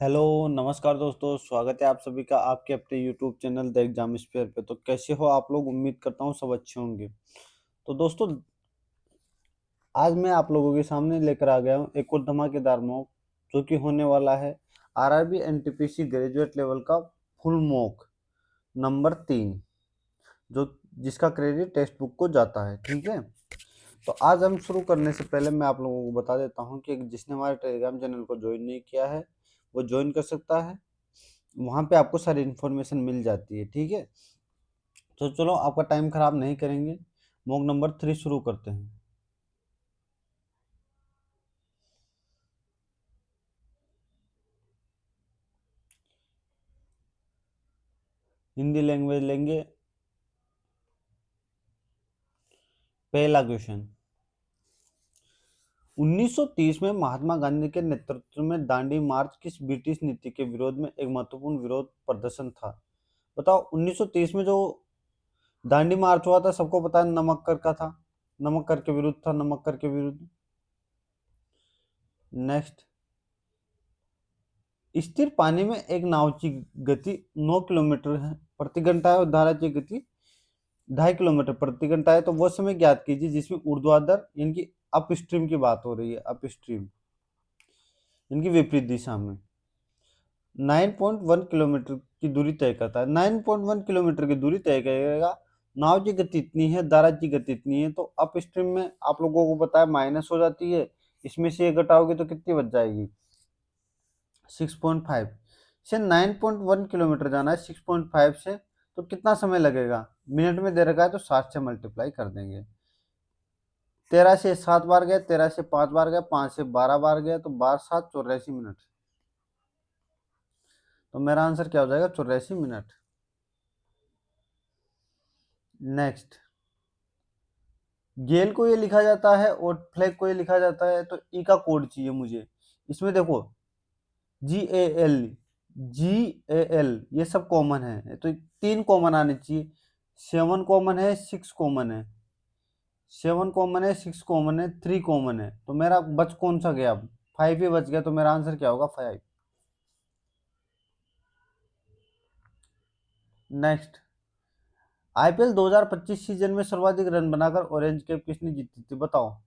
Hello नमस्कार दोस्तों, स्वागत है आप सभी का आपके अपने YouTube channel the exam spare पे। तो कैसे हो आप लोग? उम्मीद करता हूँ सब अच्छे होंगे। तो दोस्तों, आज मैं आप लोगों के सामने लेकर आ गया हूँ एक और धमाकेदार मॉक, जो कि होने वाला है आरआरबी एनटीपीसी ग्रेजुएट लेवल का फुल मॉक नंबर 3, जो जिसका क्रेडिट टेक्स्ट बुक को जाता है। ठीक है, तो आज हम शुरू करने से पहले मैं आप लोगों को बता देता हूँ कि जिसने हमारे टेलीग्राम चैनल को ज्वाइन नहीं किया है वो ज्वाइन कर सकता है। वहाँ पे आपको सारी इन्फॉर्मेशन मिल जाती है। ठीक है, तो चलो आपका टाइम खराब नहीं करेंगे, मॉक नंबर 3 शुरू करते हैं। हिंदी लैंग्वेज लेंगे। पहला क्वेश्चन, 1930 में महात्मा गांधी के नेतृत्व में दांडी मार्च किस ब्रिटिश नीति के विरोध में एक महत्वपूर्ण विरोध प्रदर्शन था? बताओ, 1930 में जो दांडी मार्च हुआ था, सबको पता है, नमक कर का था। नमक कर के विरुद्ध था, नमक कर के विरुद्ध। नेक्स्ट, स्थिर पानी में एक नाव की गति 9 किलोमीटर है प्रति घंटा है और धारा की गति 2.5 किलोमीटर प्रति घंटा है। तो वो समय ज्ञात कीजिए जिसमें ऊर्ध्वाधर इनकी अप स्ट्रीम की बात हो रही है। अप स्ट्रीम इनकी विपरीत दिशा में 9.1 किलोमीटर की दूरी तय करता है। 9.1 किलोमीटर की दूरी तय करेगा। नाव की गति इतनी है, दारा की गति इतनी है, तो अप स्ट्रीम में आप लोगों को पता है माइनस हो जाती है। इसमें से ये घटाओगे तो कितनी बच जाएगी? 6.5 से 9.1 किलोमीटर जाना है 6.5 से, तो कितना समय लगेगा? मिनट में दे रखा है तो 60 से मल्टीप्लाई कर देंगे। 13 से 7 बार गया, 13 से 5 बार गया, 5 से 12 बार गया, तो 12 7 84 मिनट। तो मेरा आंसर क्या हो जाएगा? 84 मिनट। नेक्स्ट, गेल को ये लिखा जाता है और फ्लैग को ये लिखा जाता है, तो ई का कोड चाहिए मुझे। इसमें देखो, GAL, GAL ये सब कॉमन है, तो 3 कॉमन आने चाहिए। 7 कॉमन है, 6 कॉमन है। 7 कॉमन है, 6 कॉमन है, 3 कॉमन है, तो मेरा बच कौन सा गया? अब 5 ही बच गया, तो मेरा आंसर क्या होगा? 5। नेक्स्ट, IPL 2025 सीजन में सर्वाधिक रन बनाकर ऑरेंज कैप किसने जीती थी? बताओ।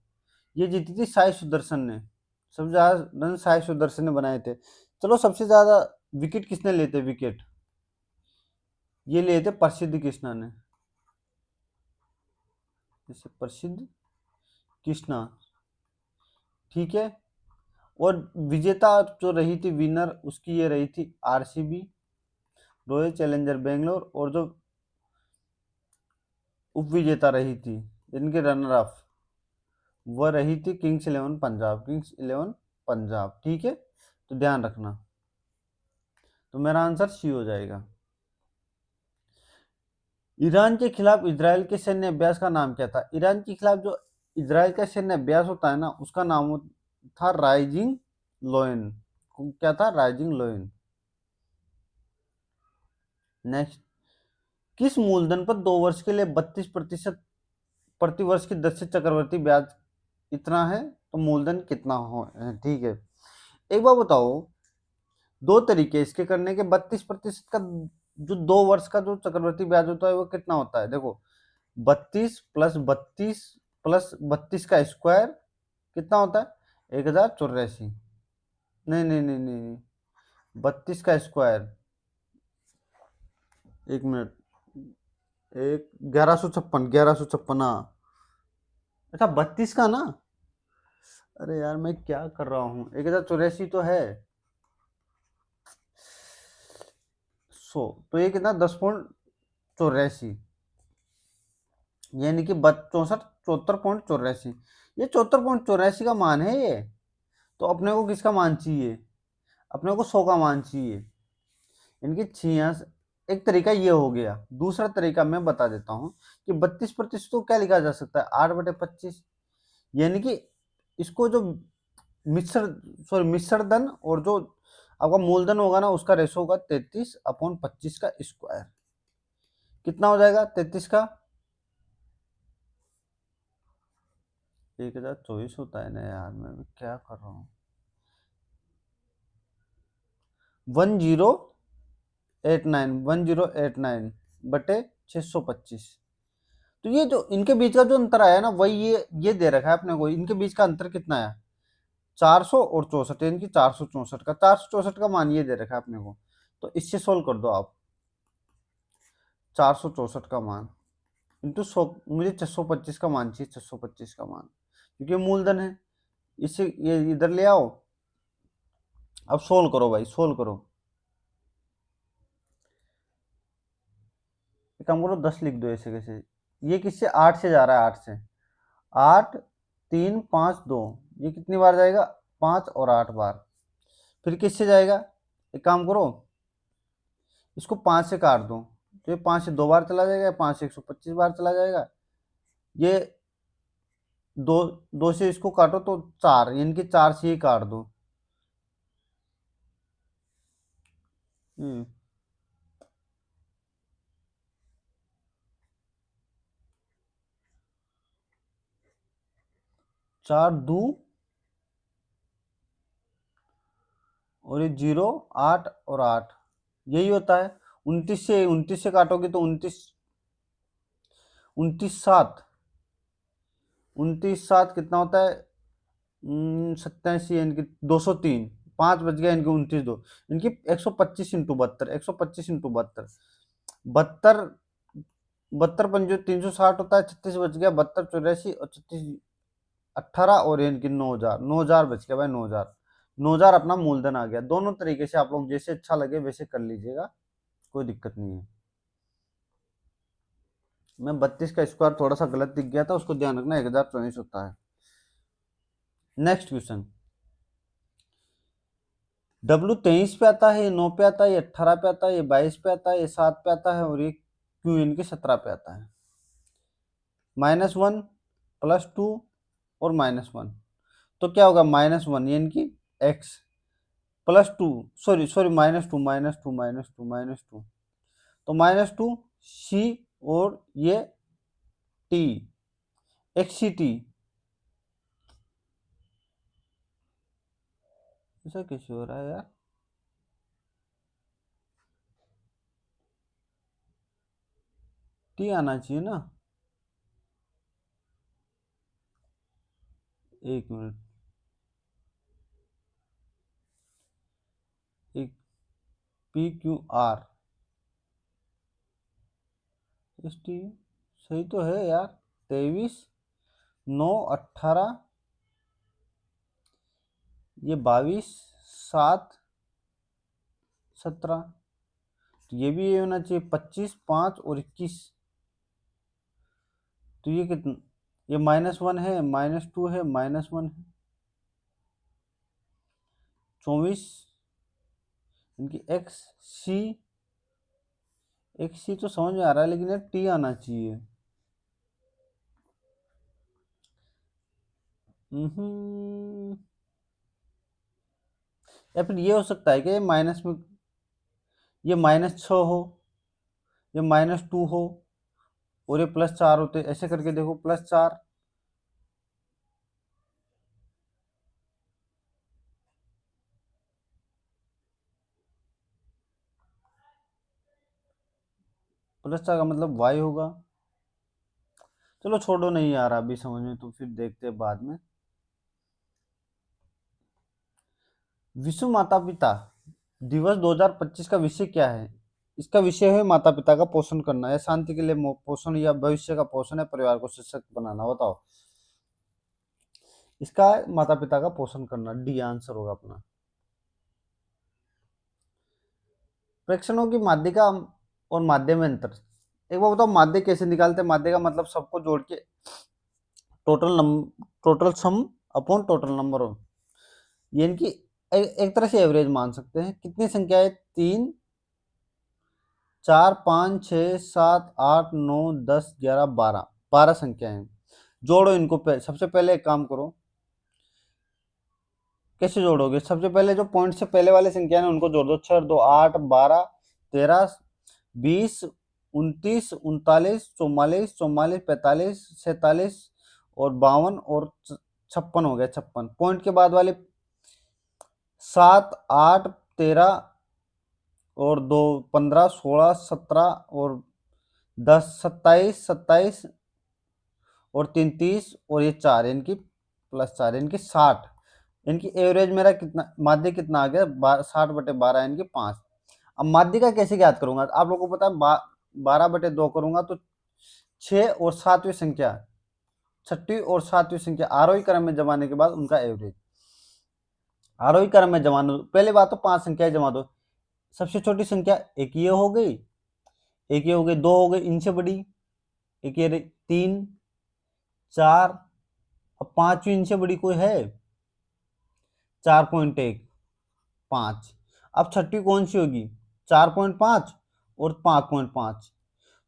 ये जीती थी साई सुदर्शन ने। सबसे ज्यादा रन साई सुदर्शन ने बनाए थे। चलो, सबसे ज्यादा विकेट किसने लिए थे? विकेट ये लिए थे प्रसिद्ध कृष्णा ने। जैसे प्रसिद्ध कृष्णा। ठीक है, और विजेता जो रही थी, विनर उसकी ये रही थी RCB, रॉयल चैलेंजर बेंगलोर, और जो उप विजेता रही थी, इनके रनर अप, वह रही थी Kings eleven Punjab. Kings eleven Punjab. ठीक है, तो ध्यान रखना। तो मेरा आंसर सी हो जाएगा। ईरान के खिलाफ इजराइल के सैन्य अभ्यास का नाम क्या था? ईरान के खिलाफ जो इजराइल का सैन्य अभ्यास होता है ना, उसका नाम था राइजिंग लोयन। क्या था? राइजिंग लोयन। नेक्स्ट, किस मूलधन पर 2 वर्ष के लिए 32% प्रति वर्ष की दर से चक्रवर्ती ब्याज इतना है? तो मूलधन कितना हो? ठीक है, एक बार बताओ, दो तरीके इसके करने के। 32% का जो 2 वर्ष का जो चक्रवर्ती ब्याज होता है वो कितना होता है? देखो, 32 + 32 + 32 का स्क्वायर कितना होता है? 1084। नहीं नहीं नहीं नहीं नहीं, 32 का स्क्वायर, 1 मिनट, एक 1156, 1156। हाँ, अच्छा, 32 का ना। अरे यार, मैं क्या कर रहा हूँ? 1084 तो है। 100, तो ये कितना? 10.84, यानी कि 74.84। ये 74.84 का मान है ये। तो अपने को किसका मान चाहिए? अपने को 100 का मान चाहिए। इनकी 66। एक तरीका ये हो गया। दूसरा तरीका मैं बता देता हूँ कि 32% को क्या लिखा जा सकता है? 8/25, यानी कि इसको जो मिश्र सॉरी मिश्र धन और जो आपका मूलधन होगा ना, उसका रेशो होगा 33/25 का स्क्वायर। कितना हो जाएगा 33 का? 1024 होता है ना यार, मैं भी क्या कर रहा हूँ। 1089 बटे 625। तो ये जो इनके बीच का जो अंतर आया ना, वही ये दे रखा है अपने को। इनके बीच का अंतर कितना आया, 400 और 64, यानी कि 464 का 464 का मान ये दे रखा है अपने को। तो इससे सोल्व कर दो आप, 464 का मान इंटू 100, मुझे 625 का मान चाहिए, 625 का मान, क्योंकि मूलधन है। इससे ये इधर ले आओ, अब सोल्व करो भाई, सोल्व करो। एक काम करो, 10 लिख दो ऐसे कैसे। ये किससे, 8 से जा रहा है, 8 से, 8 3 5 2, ये कितनी बार जाएगा, 5 और 8 बार। फिर किससे जाएगा, एक काम करो, इसको 5 से काट दो, तो ये 5 से 2 बार चला जाएगा, 5 से 125 बार चला जाएगा। ये दो दो से इसको काटो तो 4, यानी कि 4 से ही काट दो। 4 दो और ये 0 8 और 8, यही होता है। 29 से काटोगे तो 29 29 7, 29 7 कितना होता है, 87, यानी कि 203, 5 बच गया, इनके 29 2, इनकी 125 इंटू 72, 125 इंटू 72, 72, 72 5 360 होता है, 36 बच गया, 72 84 और 36 18, और इनकी 9,000, 9,000 बच गया भाई, 9,000, 9,000 अपना मूलधन आ गया। दोनों तरीके से आप लोग जैसे अच्छा लगे वैसे कर लीजिएगा, कोई दिक्कत नहीं है। मैं 32 का स्क्वायर थोड़ा सा गलत दिख गया था, उसको ध्यान रखना, 1024 होता है। नेक्स्ट क्वेश्चन, डब्ल्यू 23 पे आता है, ये 9 पे आता है, ये 18 पे आता है, ये 22 पे आता है, ये 7 पे आता है, और ये क्यू इनके 17 पे आता है। -1 +2 और -1, तो क्या होगा, -1 यानी कि x, +2, सॉरी सॉरी, -2 -2 -2 -2, तो -2 c, और ये t, xct, ऐसा कैसे हो रहा है यार, t आना चाहिए ना, एक मिनट, एक PQR ST, सही तो है यार, 23 9 18, ये 22 7 17, तो ये भी ये होना चाहिए, 25 5 और 21, तो ये कितना, ये -1 है, -2 है, -1 है, 24, इनकी XC तो समझ में आ रहा है, लेकिन यार T आना चाहिए। या फिर ये हो सकता है कि ये माइनस में, ये -6 हो, ये -2 हो, और ये +4 होते, ऐसे करके देखो, +4, +4 का मतलब y होगा। चलो छोड़ो, नहीं आ रहा अभी समझ में, तो फिर देखते हैं बाद में। विश्व माता पिता दिवस 2025 का विषय क्या है, इसका विषय है माता पिता का पोषण करना, या शांति के लिए पोषण, या भविष्य का पोषण, है परिवार को सशक्त बनाना, बताओ। इसका है माता पिता का पोषण करना, डी आंसर होगा अपना। प्रेक्षणों की माध्यिका और माध्य में अंतर, एक बार बताओ, माध्य कैसे निकालते हैं, माध्य का मतलब सबको जोड़ के total sum upon total number हो, यानी कि एक तरह से एवरेज मान सकते हैं। कितनी संख्या है, 3 4 5 6 7 8 9 10 11 12, 12 संख्या है। जोड़ो इनको, सबसे पहले एक काम करो, कैसे जोड़ोगे, सबसे पहले जो पॉइंट से पहले वाले संख्या है उनको जोड़ दो, 6 2 8 12 13 20 29 39 44 44 45 47 और 52 और 56 हो गया, 56 पॉइंट के बाद वाले 7 8 13 और 2 15 16 17 और 10 27 27 और 3 30 और ये 4 इनकी प्लस 4 इनकी 60। इनकी एवरेज मेरा कितना माध्य कितना आ गया 60/12 इनकी 5। अब माध्य का कैसे ज्ञात करूंगा आप लोगों को पता है 12/2 करूंगा तो 6 और 7वीं संख्या, छठी और 7वीं संख्या आरोही क्रम में जमाने के बाद उनका एवरेज। आरोही क्रम में जमा दो, पहले बात तो 5 संख्याएं जमा दो। सबसे छोटी संख्या एक ये हो गई, एक ये हो गई, 2 हो गई इनसे बड़ी, एक ये 3 4, अब 5वीं इनसे बड़ी कोई है 4.1 5। अब छठी कौन सी होगी 4.5 और 5.5,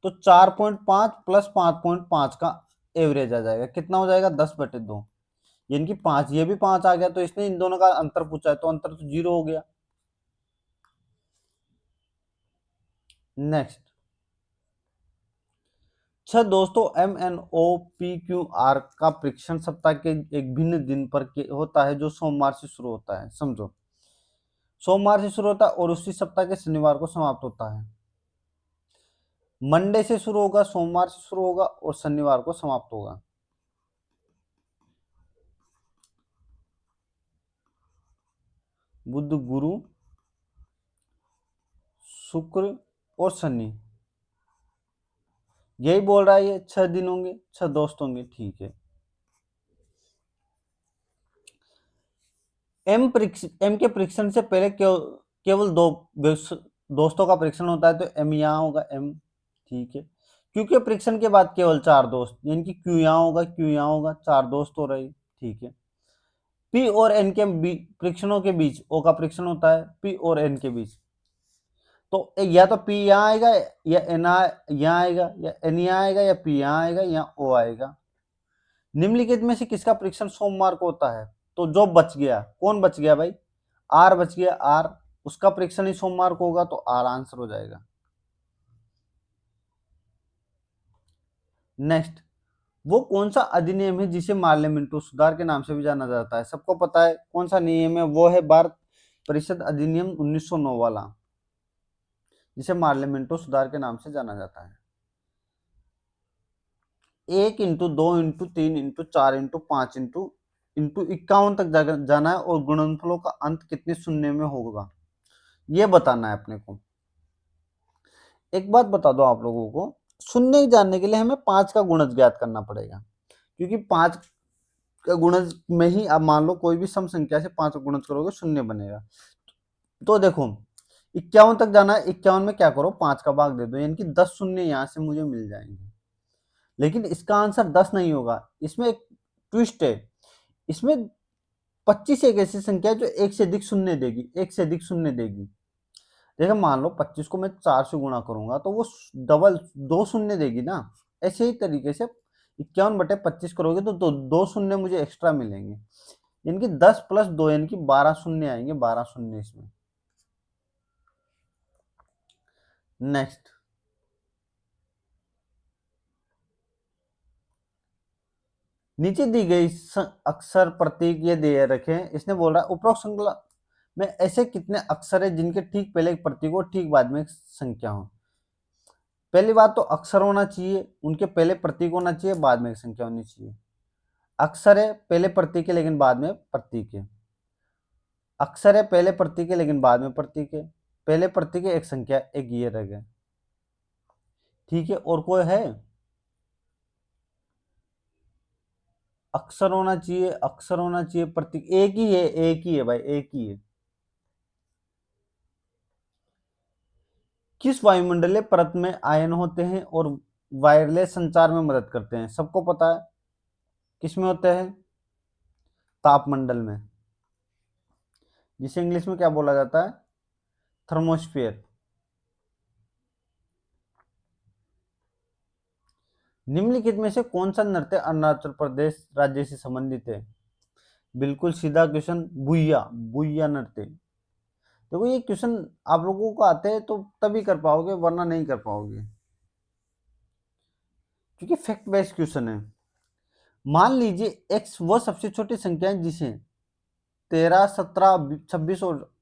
तो 4.5 प्लस 5.5 का एवरेज आ जाएगा, कितना हो जाएगा 10/2, यानी कि 5। ये भी 5 आ गया, तो इसने इन दोनों का अंतर पूछा है तो अंतर तो 0 हो गया। नेक्स्ट, छह दोस्तों MNOPQR का परीक्षण सप्ताह के एक भिन्न दिन पर होता है जो सोमवार से शुरू होता है। समझो, सोमवार से शुरू होता है और उसी सप्ताह के शनिवार को समाप्त होता है। मंडे से शुरू होगा, सोमवार से शुरू होगा और शनिवार को समाप्त होगा। बुध गुरु शुक्र और शनि, यही बोल रहा है, ये 6 दिन होंगे, 6 दोस्त होंगे, ठीक है। एम के परीक्षण से पहले केवल 2 दोस्तों का परीक्षण होता है, तो एम यहाँ होगा एम, ठीक है। क्यू के परीक्षण के बाद केवल 4 दोस्त, यानी कि क्यू यहाँ होगा, क्यू यहाँ होगा, 4 दोस्त हो रहे, ठीक है। पी और एन के परीक्षणों के बीच ओ का परीक्षण होता है, पी और एन के बीच, तो या तो पी यहाँ आएगा या एन यहाँ आएगा, या एन यहाँ आएगा, या पी यहाँ आएगा, या ओ आएगा। निम्नलिखित में से किसका परीक्षण सोमवार को होता है, तो जो बच गया, कौन बच गया भाई, आर बच गया, आर, उसका परीक्षण ही सोमवार को होगा, तो आर आंसर हो जाएगा। नेक्स्ट, वो कौन सा अधिनियम है जिसे मार्ले मिंटो सुधार के नाम से भी जाना जाता है। सबको पता है कौन सा नियम है, वो है भारत परिषद अधिनियम 1909 वाला, जिसे मार्ले मिंटो सुधार के नाम से जाना जाता है। 1 into 2 into 3 into 4 into 5 into 51 तक जाना है, और गुणनफलों का अंत कितने शून्य में होगा ये बताना है अपने को। एक बात बता दो आप लोगों को, शून्य जानने के लिए हमें 5 का गुणज ज्ञात करना पड़ेगा, क्योंकि 5 का गुणज में ही आप मान लो कोई भी सम संख्या से 5 का गुणज करोगे शून्य बनेगा। तो देखो 51 तक जाना है, 51 में क्या करो 5 का भाग दे दो, यानी कि 10 शून्य यहां से मुझे मिल जाएंगे। लेकिन इसका आंसर 10 नहीं होगा, इसमें एक ट्विस्ट है। इसमें 25 एक ऐसी संख्या है जो एक से अधिक शून्य देगी, एक से अधिक शून्य देगी। देखो मान लो 25 को मैं 4 से गुणा करूंगा तो वो डबल 2 शून्य देगी ना। ऐसे ही तरीके से 51/25 करोगे तो 2 शून्य मुझे एक्स्ट्रा मिलेंगे, यानी कि 10 प्लस 2 यानी कि 12 शून्य आएंगे, 12 शून्य इसमें। नेक्स्ट, नीचे दी गई अक्षर प्रतीक ये दे रखे हैं। इसने बोल रहा है उपरोक्त श्रृंखला में ऐसे कितने अक्षर है जिनके ठीक पहले एक प्रतीक और ठीक बाद में एक संख्या हो। पहली बात तो अक्षर होना चाहिए, उनके पहले प्रतीक होना चाहिए, बाद में एक संख्या होनी चाहिए। अक्षर है पहले प्रतीक है लेकिन बाद में प्रतीक है, अक्षर है पहले प्रतीक है लेकिन बाद में प्रतीक है, पहले प्रतीक है एक संख्या, एक ये रह गया, ठीक है। और कोई है, अक्षर होना चाहिए, अक्षर होना चाहिए, प्रतीक एक ही है, एक ही है भाई, एक ही है। किस वायुमंडलीय परत में आयन होते हैं और वायरलेस संचार में मदद करते हैं। सबको पता है किस में होते हैं, तापमंडल में, जिसे इंग्लिश में क्या बोला जाता है, थर्मोस्फीयर। निम्नलिखित में से कौन सा नृत्य अरुणाचल प्रदेश राज्य से संबंधित है। बिल्कुल सीधा क्वेश्चन, बुइया, बुइया नृत्य। देखो ये क्वेश्चन आप लोगों को आते हैं तो तभी कर पाओगे, वरना नहीं कर पाओगे, क्योंकि फैक्ट बेस्ड क्वेश्चन है। मान लीजिए x वो सबसे छोटी संख्या है जिसे 13, 17, 26 और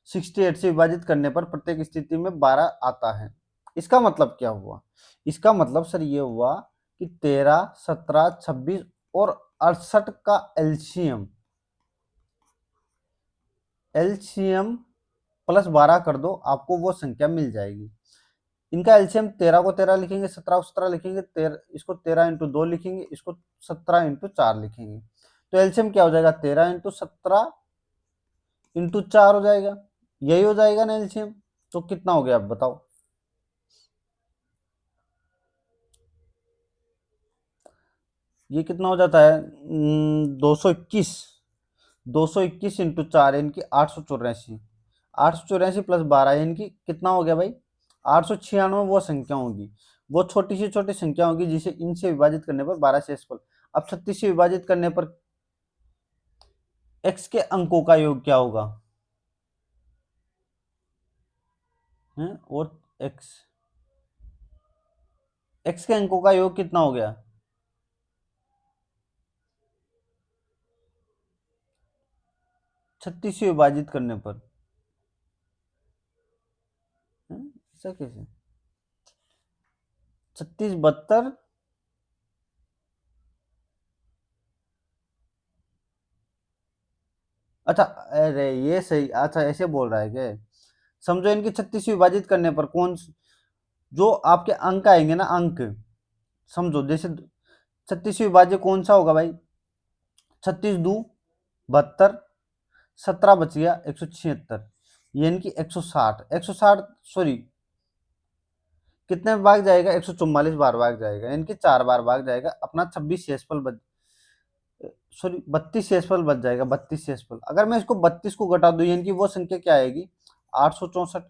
68 से विभाजित करने पर प्रत्येक स्थिति में 12 आता है। इसका मतलब क्या हुआ? इसका मतलब सर ये हुआ कि 13, 17, 26 और 68 का एलसीएम एलसीएम प्लस 12 कर दो, आपको वो संख्या मिल जाएगी। इनका एलसीएम 13 को 13 लिखेंगे, 17 को 17 लिखेंगे, इसको 13 इंटू 2 लिखेंगे, इसको 17 इंटू 4 लिखेंगे। तो एलसीएम क्या हो जाएगा? 13 इंटू 17 इंटू 4 हो जाएगा। यही हो जाएगा ना एलसीएम। तो कितना हो गया आप बताओ? ये कितना हो जाता है? 221। 221 इंटू 4 इनकी 884। 884 प्लस 12 इनकी कितना हो गया भाई? 896 वो संख्या होगी, वो छोटी सी छोटी संख्या होगी जिसे इनसे विभाजित करने पर 12 से एसफल। अब 36 से विभाजित करने पर x के अंकों का योग क्या होगा? है? और x के अंकों का योग कितना हो गया? 36 से विभाजित करने पर। ऐसा कैसे? 36, 72। अच्छा, अरे ये सही, अच्छा ऐसे बोल रहा है क्या? समझो इनकी 36 से विभाजित करने पर जो आपके अंक आएंगे ना, अंक समझो, जैसे 36 से विभाज्य कौन सा होगा भाई? 36 दू 72, 17 बच गया 176, यानी कि 160। 160 सॉरी, कितने भाग जाएगा? 144 बार भाग जाएगा, यानी कि 4 बार भाग जाएगा। अपना 26 शेषफल बच, सॉरी 32 शेषफल बच जाएगा। 32 शेषफल, अगर मैं इसको 32 को घटा दूं, यानी कि वो संख्या क्या आएगी? 864।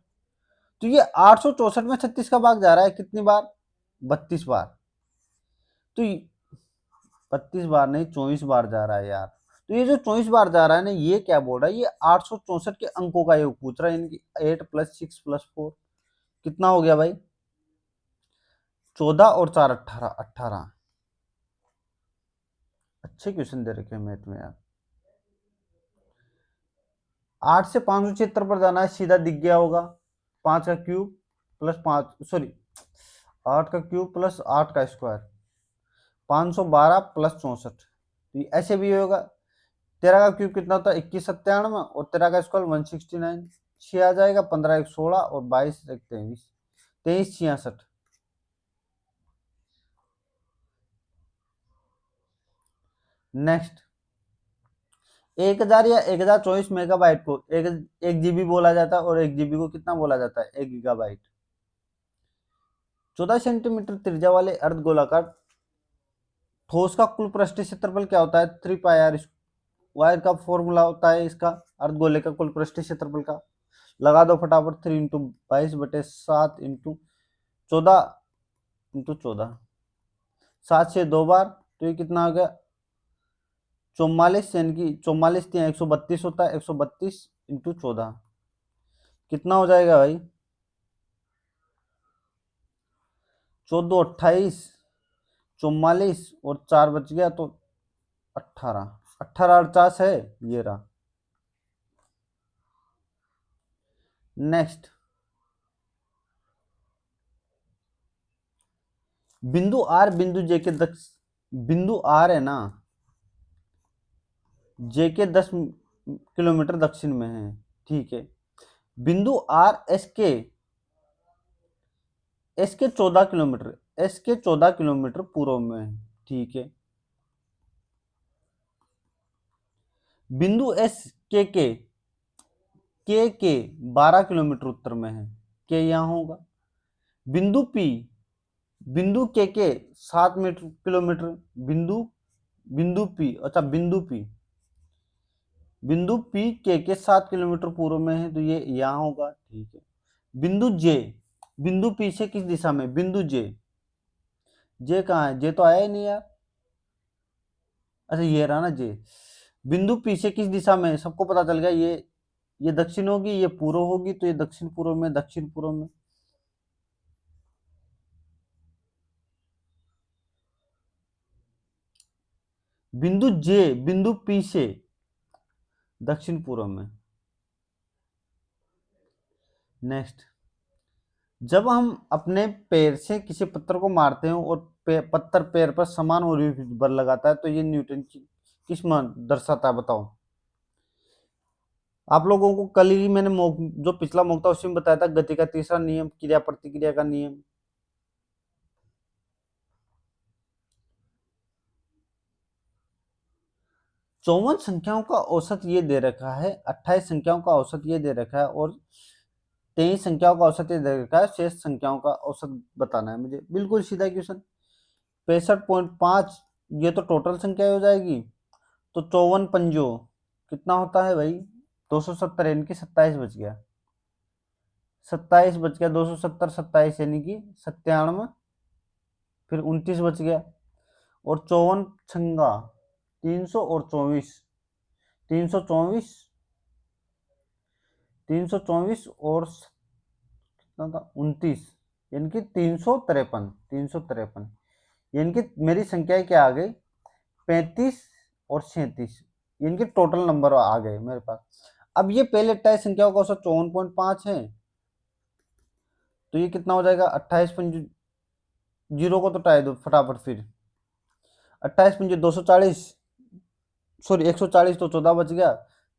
तो ये 864 में 36 का भाग जा रहा है कितनी बार? 32 बार। तो 32 बार नहीं, 24 बार जा रहा है यार। तो ये जो 24 बार जा रहा है ना, ये क्या बोल रहा है? ये 864 के अंकों का योग पूछ रहा है, इनकी 8 प्लस 6 प्लस 4 कितना हो गया भाई? 14 और 4 18। 18। अच्छे क्वेश्चन दे रखे हैं मैथ में यार। 8 से 576 पर जाना है, सीधा दिख गया होगा। 5 का क्यूब प्लस 5, सॉरी 8 का क्यूब प्लस 8 का स्क्वायर, 512 प्लस 64। तो ऐसे भी होगा। 13 का क्यूब कितना होता है? 2197, और 13 का स्क्वायर 169। 6 आ जाएगा, 15 एक 16 और 22 एक 23। 23 66। नेक्स्ट, 1000 या 1024 मेगाबाइट को एक 1 जीबी बोला जाता है, और 1 जीबी को कितना बोला जाता है? 1 गीगाबाइट। 14 सेंटीमीटर त्रिज्या वाले अर्धगोलाकार ठोस का कुल पृष्ठीय क्षेत्रफल क्या होता है? 3 पाई आर। वायर का फॉर्मूला होता है इसका, अर्धगोले का कुल पृष्ठीय क्षेत्रफल का। लगा दो फटाफट। 3 इंटू 22/7 इंटू 14 इंटू 14, 7 से 2 बार, तो ये कितना आ गया? 44, यानी कि 44 या 132 होता है। 132 इंटू 14 कितना हो जाएगा भाई? 14 28, 44 और 4 बच गया तो 18। 18 48 है, ये रहा। नेक्स्ट, बिंदु आर बिंदु जे के बिंदु आर है ना, जे के 10 किलोमीटर दक्षिण में है, ठीक है। बिंदु आर एस के 14 किलोमीटर पूर्व में है, ठीक है। बिंदु एस के 12 किलोमीटर उत्तर में है, के यहाँ होगा। बिंदु पी, बिंदु के 7 किलोमीटर, बिंदु बिंदु पी, अच्छा बिंदु पी के 7 किलोमीटर पूर्व में है, तो ये यहाँ होगा, ठीक है। बिंदु जे, बिंदु पी से किस दिशा में? बिंदु जे, जे कहाँ है? जे तो आया ही नहीं यार। अच्छा ये रहा ना जे। बिंदु पी से किस दिशा में? सबको पता चल गया, ये दक्षिण होगी, ये पूर्व होगी, तो ये दक्षिण पूर्व में, दक्षिण पूर्व में। बिंदु जे बिंदु पी से दक्षिण पूर्व में। नेक्स्ट, जब हम अपने पैर से किसी पत्थर को मारते हैं और पत्थर पैर पर समान और विपरीत बल लगाता है तो ये न्यूटन की किस मान दर्शाता है, बताओ। आप लोगों को कल ही मैंने जो पिछला मॉक था उसमें बताया था गति का तीसरा नियम, क्रिया प्रतिक्रिया का नियम। चौवन संख्याओं का औसत ये दे रखा है, 28 संख्याओं का औसत ये दे रखा है और 23 संख्याओं का औसत ये दे रखा है, शेष संख्याओं का औसत बताना है मुझे। बिल्कुल सीधा क्वेश्चन। 65.5 ये तो टोटल संख्या हो जाएगी, तो 54 पंजो कितना होता है भाई, 270, यानी कि 27 बच गया, 27 बच गया, 270 27 यानी कि 97, फिर 29 बच गया, और 54 छंगा 300 और 24, 324, 324 और कितना था 29, यानी कि 353, 353, यानी कि मेरी संख्या क्या आ गई 35 और 37, यानी कि टोटल नंबर आ गए मेरे पास। अब ये पहले 28 संख्याओं का औसत 54.5 है, तो ये कितना हो जाएगा 28 पंजे, जीरो को तो टाई दो फटाफट, फिर 28 पंजे 240, सॉरी 140, तो 14 बच गया,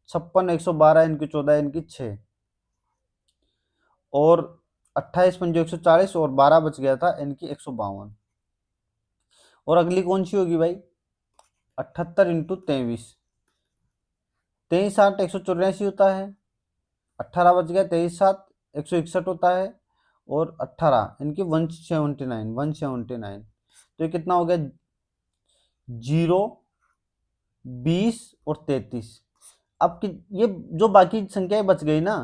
56, 112 इनकी 14 इनकी 6, और 28 पंजे 140 और 12 बच गया था इनकी 152। और अगली कौन सी होगी भाई, 78 इंटू 23, 23 8 184 होता है, 18 बच गया, 23 7 161 होता है, और 18 इनकी 179, 179, तो ये कितना हो गया 0, 20 और 33। अब ये जो बाकी संख्याएं बच गई ना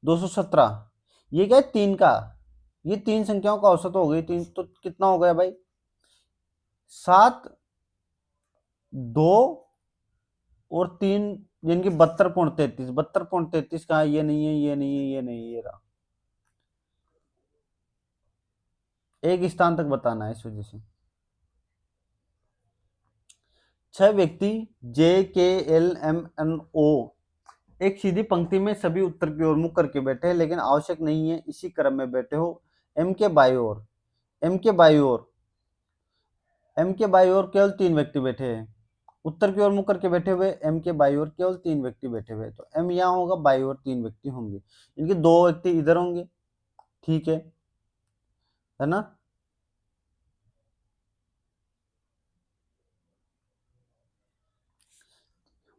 217, ये क्या है 3 का, ये 3 संख्याओं का औसत हो गई 3, तो कितना हो गया भाई 7, 2 और 3, यानी कि 72.33, 72.33 कहा, ये नहीं है, ये नहीं है, ये नहीं है, ये रहा, एक स्थान तक बताना है इस वजह से। 6 व्यक्ति जे के एल एम एन ओ एक सीधी पंक्ति में सभी उत्तर की ओर मुख करके बैठे हैं, लेकिन आवश्यक नहीं है इसी क्रम में बैठे हो। एम के बाई ओर, एम के बाई ओर, एम के बाई ओर केवल 3 व्यक्ति बैठे हैं, उत्तर की ओर मुख करके बैठे हुए एम के बाई ओर केवल 3 व्यक्ति बैठे हुए, तो एम यहाँ होगा, बाई ओर 3 व्यक्ति होंगे, इनके 2 व्यक्ति इधर होंगे, ठीक है ना।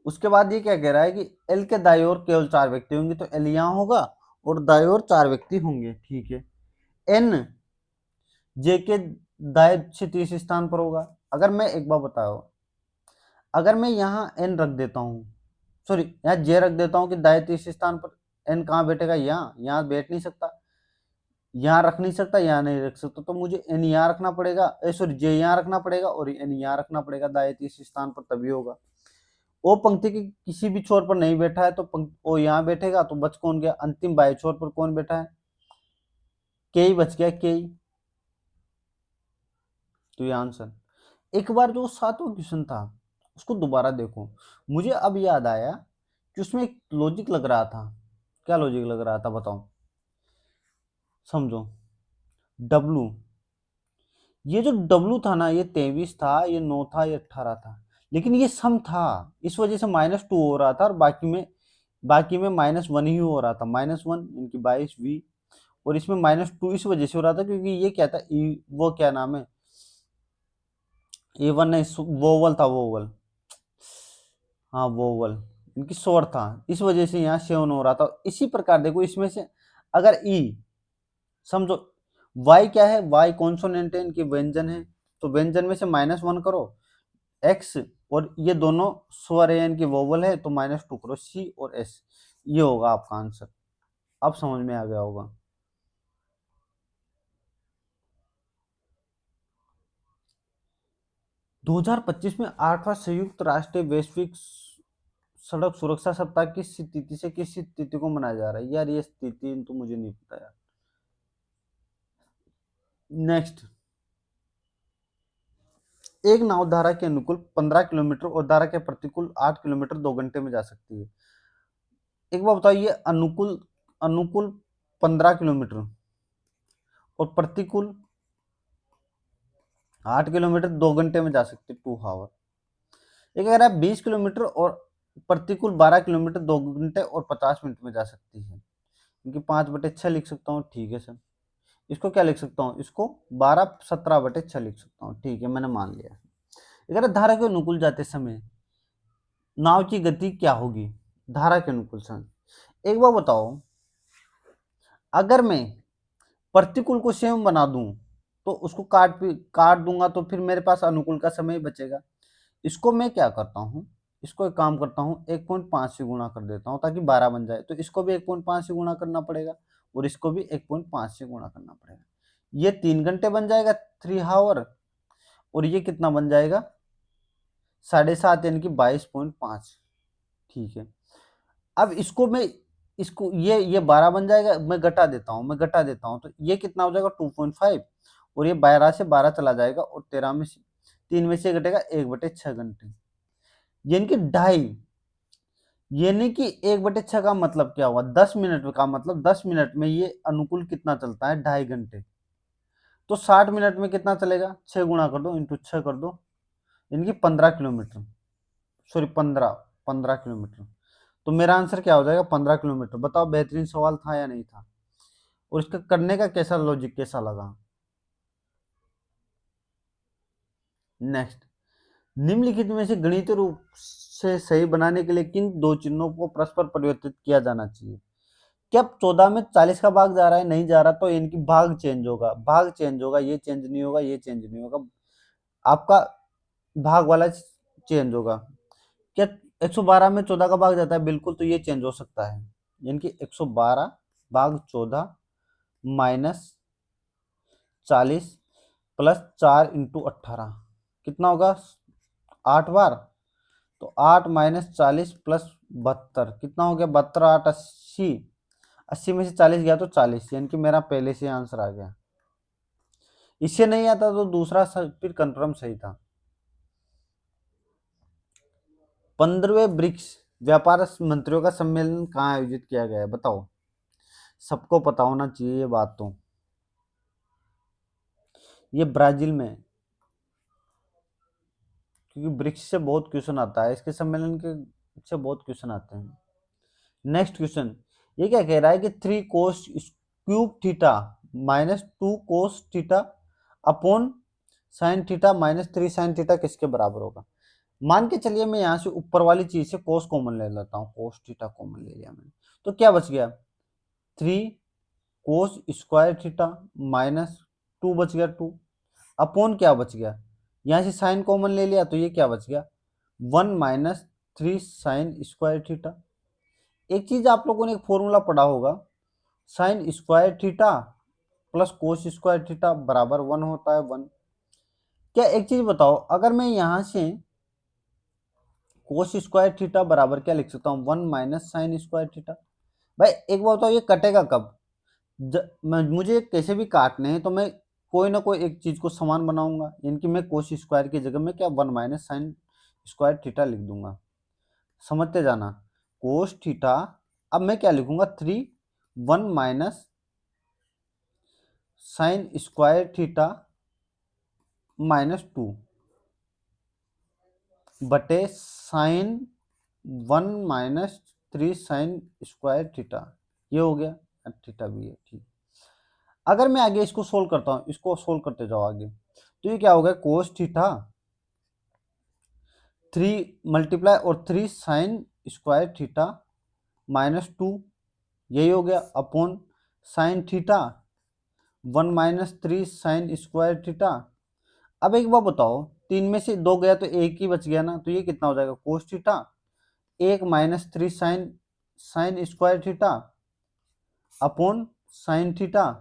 उसके बाद ये क्या कह रहा है कि एल के दाई ओर केवल 4 व्यक्ति होंगे, तो एल यहाँ होगा और दाई ओर 4 व्यक्ति होंगे, ठीक है। एन जे के दाएं से 30 स्थान पर होगा। अगर मैं एक बार बताओ, अगर मैं यहाँ एन रख देता हूँ, सॉरी यहाँ जे रख देता हूँ कि दाएं 30 स्थान पर, एन कहाँ बैठेगा, यहाँ, यहाँ बैठ नहीं सकता, यहाँ रख नहीं सकता, यहाँ नहीं रख सकता, तो मुझे एन यहाँ रखना पड़ेगा, सॉरी जे यहाँ रखना पड़ेगा और एन यहाँ रखना पड़ेगा दाएं 30 स्थान पर, तभी होगा। ओ पंक्ति के किसी भी छोर पर नहीं बैठा है, तो ओ यहाँ बैठेगा, तो बच कौन गया, अंतिम बाएं छोर पर कौन बैठा है, के ही बच गया, के ही, तो ये आंसर। एक बार जो 7वां क्वेश्चन था उसको दोबारा देखो, मुझे अब याद आया कि उसमें एक लॉजिक लग रहा था। क्या लॉजिक लग रहा था बताओ, समझो। डब्लू, ये जो डब्लू था ना, ये 23 था, ये 9 था, ये 18 था, लेकिन ये सम था, इस वजह से -2 हो रहा था, और बाकी में -1 ही हो रहा था, -1 इनकी 22 वी, और इसमें -2 इस वजह से हो रहा था क्योंकि ये क्या था, वो क्या नाम है, A1 नहीं, वोवल था, वोवल, हाँ वोवल, इनकी स्वर था, इस वजह से यहाँ सेवन हो रहा था। इसी प्रकार देखो इसमें से अगर ई, समझो वाई क्या है, वाई कॉन्सोनेंट है, इनकी व्यंजन है, तो व्यंजन में से -1 करो, एक्स और ये दोनों स्वर है, इनकी वोवल है, तो -2 करो, सी और एस, ये होगा आपका आंसर। अब समझ में आ गया होगा। दो 2025 में 8वां संयुक्त राष्ट्रीय वैश्विक सड़क सुरक्षा सप्ताह किस तिथि से किस तिथि को मनाया जा रहा है, यार ये तिथि तो मुझे नहीं पता यार। नेक्स्ट, एक नाव धारा के अनुकूल 15 किलोमीटर और धारा के प्रतिकूल 8 किलोमीटर 2 घंटे में जा सकती है। एक बार बताओ, ये अनुकूल अनुकूल 15 किलोमीटर और प्रतिकूल 8 किलोमीटर 2 घंटे में जा सकते, 2 आवर। एक अगर आप 20 किलोमीटर और प्रतिकूल 12 किलोमीटर 2 घंटे और 50 मिनट में जा सकती है, क्योंकि 5/6 लिख सकता हूँ, ठीक है सर। इसको क्या लिख सकता हूँ, इसको 12/17/6 लिख सकता हूँ, ठीक है, मैंने मान लिया। अगर धारा के अनुकूल जाते समय नाव की गति क्या होगी, धारा के अनुकूल समय। एक बार बताओ, अगर मैं प्रतिकूल को सेम बना दूं तो उसको काट दूंगा तो फिर मेरे पास अनुकूल का समय बचेगा। इसको मैं क्या करता हूँ, इसको एक काम करता हूँ, 1.5 से गुणा कर देता हूँ ताकि 12 बन जाए। तो इसको भी 1.5 से गुणा करना पड़ेगा और इसको भी 1.5 से गुणा करना पड़ेगा। ये 3 घंटे बन जाएगा, 3 आवर, और ये कितना बन जाएगा, 7.5 यानी कि 22.5, ठीक है। अब इसको मैं, इसको ये 12 बन जाएगा, मैं घटा देता हूँ तो ये कितना हो जाएगा, 2.5, और ये 12 से 12 चला जाएगा और 13 में से 3 में से घटेगा 1/6 घंटे, यानी कि 2.5, यानी कि 1/6 का मतलब क्या हुआ, 10 मिनट का मतलब 10 मिनट में ये अनुकूल कितना चलता है, 2.5 घंटे। तो 60 मिनट में कितना चलेगा, 6 गुणा कर दो, इंटू 6 कर दो, यानी कि 15 किलोमीटर, सॉरी 15 किलोमीटर। तो मेरा आंसर क्या हो जाएगा, 15 किलोमीटर। बताओ बेहतरीन सवाल था या नहीं था, और इसका करने का कैसा लॉजिक कैसा लगा। नेक्स्ट, निम्नलिखित में से गणितीय रूप से सही बनाने के लिए किन दो चिन्हों को परस्पर परिवर्तित किया जाना चाहिए। क्या 14 में 40 का भाग जा रहा है, नहीं जा रहा, तो इनकी भाग चेंज होगा, ये चेंज नहीं होगा, ये चेंज नहीं होगा, आपका भाग वाला चेंज होगा। क्या 112 में 14 का भाग जाता है, बिल्कुल, तो ये चेंज हो सकता है, यानी कि 112/14 माइनस 40 प्लस 4 × 18 कितना होगा, 8 बार। तो 8 माइनस 40 प्लस 72 कितना हो गया, 72, 8, 80, 80 में से 40 गया तो 40, यानी कि मेरा पहले से आंसर आ गया। इससे नहीं आता तो दूसरा फिर कंफर्म सही था। 15वें ब्रिक्स व्यापार मंत्रियों का सम्मेलन कहाँ आयोजित किया गया है, बताओ। सबको पता होना चाहिए ये बात, तो ये ब्राजील में है, क्योंकि ब्रिक्स से बहुत क्वेश्चन आता है, इसके सम्मेलन के से बहुत क्वेश्चन आते हैं। नेक्स्ट क्वेश्चन, ये क्या कह रहा है कि 3 cos³ minus 2 cos upon sin minus 3 sin किसके बराबर होगा। मान के चलिए मैं यहाँ से ऊपर वाली चीज से cos कॉमन ले लेता हूँ, cos कॉमन ले लिया मैंने, तो क्या बच गया, 3 cos² माइनस 2 बच गया, 2 अपॉन क्या बच गया, यहाँ से साइन कॉमन ले लिया तो ये क्या बच गया, 1 माइनस 3 sin²। एक चीज आप लोगों ने एक फॉर्मूला पढ़ा होगा, sin² प्लस cos² बराबर 1 होता है, 1। क्या एक चीज बताओ, अगर मैं यहां से cos² बराबर क्या लिख सकता हूँ, 1 माइनस sin²। भाई एक बार बताओ, ये कटेगा कब, मुझे कैसे भी काटने हैं तो मैं कोई ना कोई एक चीज को समान बनाऊंगा, यानी कि मैं cos² की जगह में क्या 1 माइनस sin² लिख दूंगा, समझते जाना। cos थीटा, अब मैं क्या लिखूंगा, 1 माइनस sin² माइनस 2 बटे sin 1 माइनस 3 sin²। ये हो गया, थीटा भी है, ठीक। अगर मैं आगे इसको सोल्व करता हूँ, इसको सोल्व करते जाओ आगे, तो ये क्या हो गया, cos थीटा 3 मल्टीप्लाई और 3 sin² माइनस 2, यही हो गया, upon sin theta 1 minus 3 sin²। अब एक बार बताओ, 3 में से 2 गया तो एक ही बच गया ना, तो ये कितना हो जाएगा, cos theta 1 minus 3 sin² upon sin theta,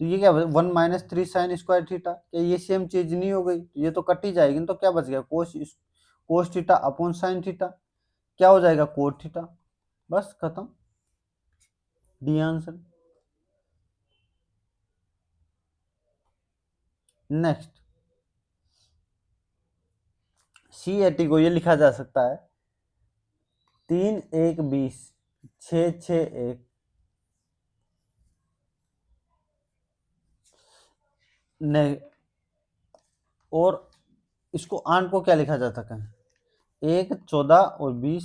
तो ये क्या 1 माइनस 3 sin²। क्या ये सेम चीज नहीं हो गई, ये तो कट ही जाएगी, तो क्या बच गया, cos theta upon sin theta, क्या हो जाएगा, cot थीटा। बस खत्म, डी आंसर। नेक्स्ट, C80 को ये लिखा जा सकता है 3 1 20 6 6 1 नहीं, और इसको 8 को क्या लिखा जा सकता है? 1, 14 और 20,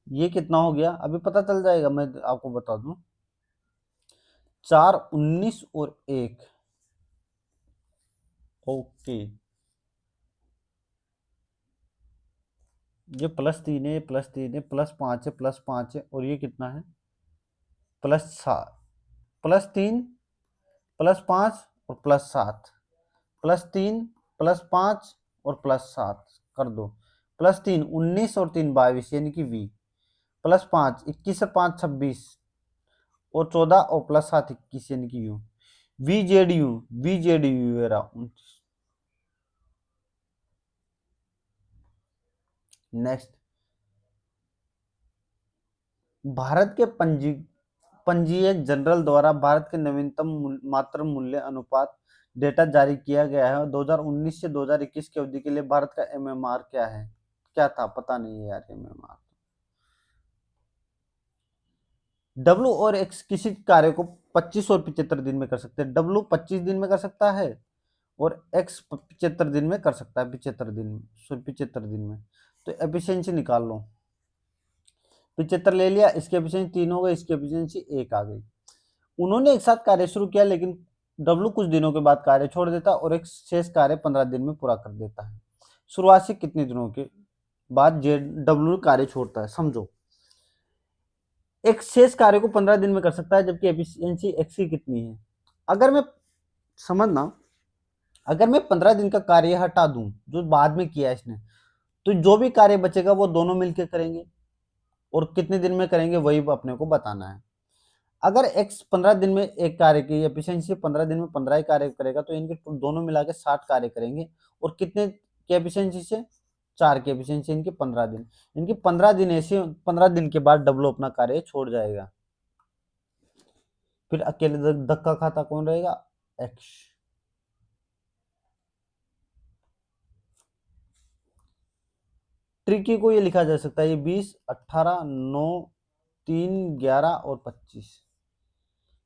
ये कितना हो गया अभी पता चल जाएगा, मैं आपको बता दूं। 4, 19 और 1। ओके, ये +3 है, ये +3 है, +5 है, +5 है, और ये कितना है? +7, +3, +5 और +7, +3, +5 और +7 कर दो। +3 19 और 3 22, यानी कि V। +5 21 और 5 26 और 14 और +7 21, यानी कि U। VZU, VZU era 29। Next, Bharat के पंजीयक जनरल द्वारा भारत के नवीनतम मातृ मूल्य अनुपात डेटा जारी किया गया है। 2019 से 2021 की अवधि के लिए भारत का MMR क्या है? क्या था पता नहीं है यार, MMR। W और X किसी कार्य को 25 और 75 दिन में कर सकते हैं। W 25 दिन में कर सकता है और X 75 दिन में कर सकता है, 75 दिन में, सॉरी 75 दिन में। तो एफिशिएंसी निकाल लो। 75 ले लिया, इसकी एफिशिएंसी 3 हो गई, इसकी एफिशिएंसी 1 आ गई। उन्होंने एक साथ कार्य शुरू किया, लेकिन डब्लू कुछ दिनों के बाद कार्य छोड़ देता और एक शेष कार्य 15 दिन में पूरा कर देता है। शुरुआत से कितने दिनों के बाद डब्लू कार्य छोड़ता है? समझो, एक शेष कार्य को 15 दिन में कर सकता है, जबकि एफिशिएंसी एक्स की कितनी है? अगर मैं समझना, अगर मैं 15 दिन का कार्य हटा दूं जो बाद में किया इसने, तो जो भी कार्य बचेगा वो दोनों मिलकर करेंगे, और कितने दिन में करेंगे वही अपने को बताना है। अगर x 15 दिन में एक कार्य की एफिशिएंसी 15 दिन में 15 ही कार्य करेगा, तो इनके दोनों मिला के 60 कार्य करेंगे, और कितने की एफिशिएंसी से? 4 की एफिशिएंसी, इनकी 15 दिन। इनकी 15 दिन ऐसे, 15 दिन के बाद डब्लू अपना कार्य छोड़ जाएगा। फिर अकेले धक्का खाता कौन रहेगा? एक्स। ट्रिकी को ये लिखा जा सकता है, ये 20, 18, 9, 3, 11 और 25।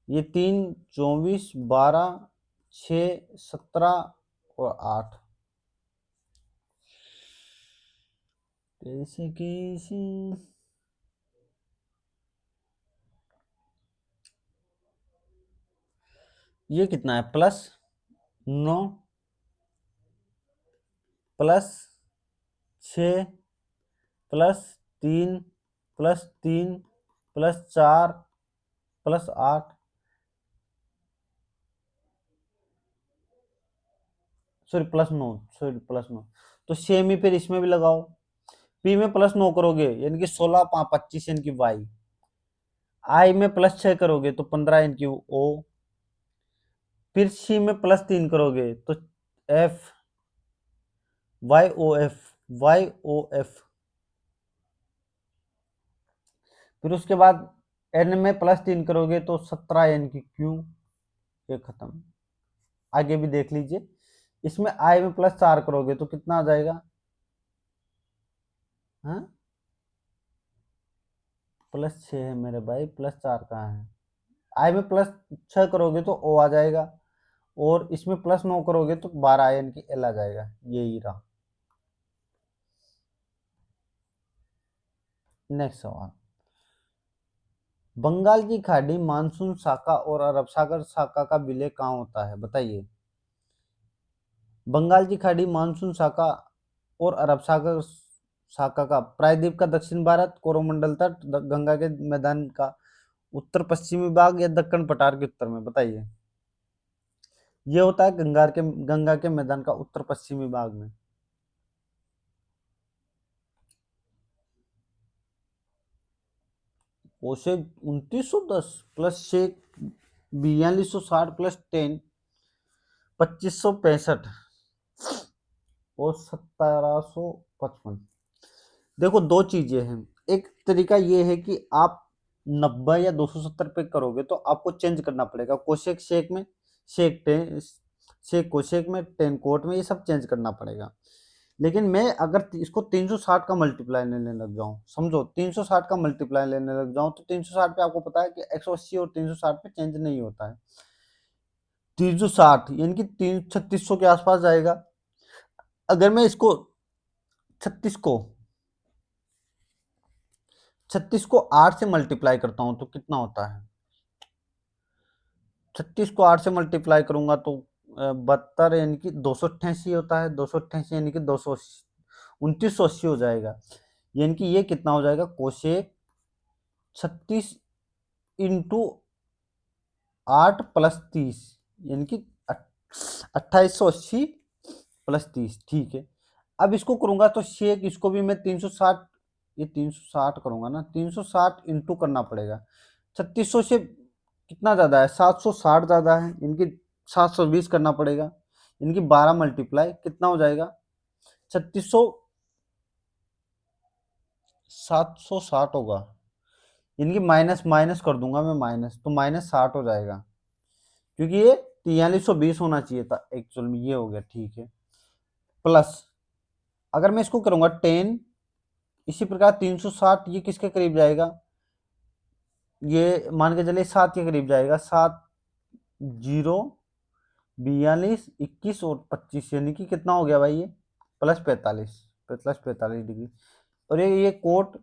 ये 3, 24, 12, 6, 17 और 8। कैसे कैसे, ये कितना है? +9, +6, +3, +3, +4, +8, सॉरी +9, सॉरी +9। तो सेम ही फिर इसमें भी लगाओ। पी में +9 करोगे यानी कि 16, 5, 25, यानी कि वाई। आई में +6 करोगे तो 15, यानी कि ओ। फिर सी में +3 करोगे तो F, Y O F, Y O F. फिर उसके बाद एन में +3 करोगे तो 17, यानी कि क्यू। ये खत्म। आगे भी देख लीजिए, इसमें आई में +4 करोगे तो कितना आ जाएगा? हाँ, +6 है मेरे भाई, +4 कहाँ है? आई में +6 करोगे तो ओ आ जाएगा, और इसमें +9 करोगे तो 12, यानी कि एल आ जाएगा। यही रहा। नेक्स्ट सवाल, बंगाल की खाड़ी मानसून शाखा और अरब सागर शाखा का विलय कहाँ होता है? बताइए। बंगाल की खाड़ी मानसून शाखा और अरब सागर शाखा का प्रायद्वीप का दक्षिण भारत, कोरोमंडल तट, गंगा के मैदान का उत्तर पश्चिमी भाग, या दक्कन पठार के उत्तर में? बताइए। ये होता है गंगा के मैदान का उत्तर पश्चिमी भाग में। ओसे 2910 +6 4260 +10 2565 और 1755। देखो, दो चीजें हैं। एक तरीका ये है कि आप 90 या 270 पे करोगे तो आपको चेंज करना पड़ेगा, कोशेक शेक में, शेक टेन, शेक कोशेक में, टेन कोट में, ये सब चेंज करना पड़ेगा। लेकिन मैं अगर इसको 360 का मल्टीप्लाई लेने लग जाऊं, समझो 360 का मल्टीप्लाई लेने लग जाऊं, तो 360 पे आपको पता है कि 180 और 360 पे चेंज नहीं होता है। 360 यानी कि 3600 के आसपास जाएगा। अगर मैं इसको 36 को 8 से मल्टीप्लाई करता हूं तो कितना होता है? 36 को 8 से मल्टीप्लाई करूंगा तो 72 यानी कि 288 होता है। 288 यानी कि 280, 2980 हो जाएगा। यानी कि ये कितना हो जाएगा? कोशेक 36 इंटू 8 प्लस 30 यानी कि 2880 प्लस 30। ठीक है, अब इसको करूंगा तो शेक इसको भी मैं 360, ये 360 करूंगा ना, 360 इंटू करना पड़ेगा। 3600 से कितना ज्यादा है? 760 ज्यादा है, इनकी 720 करना पड़ेगा। इनकी 12 मल्टीप्लाई कितना हो जाएगा? 3600, 760 होगा। इनकी माइनस माइनस कर दूंगा मैं, माइनस तो -60 हो जाएगा, क्योंकि ये 4320 होना चाहिए था एक्चुअल में, ये हो गया। ठीक है, प्लस अगर मैं इसको करूंगा 10, इसी प्रकार 360 ये किसके करीब जाएगा? ये मान के चलिए 7 के करीब जाएगा। 7 0 42 21 और 25 यानी कि कितना हो गया भाई? ये +45 डिग्री। और ये कोट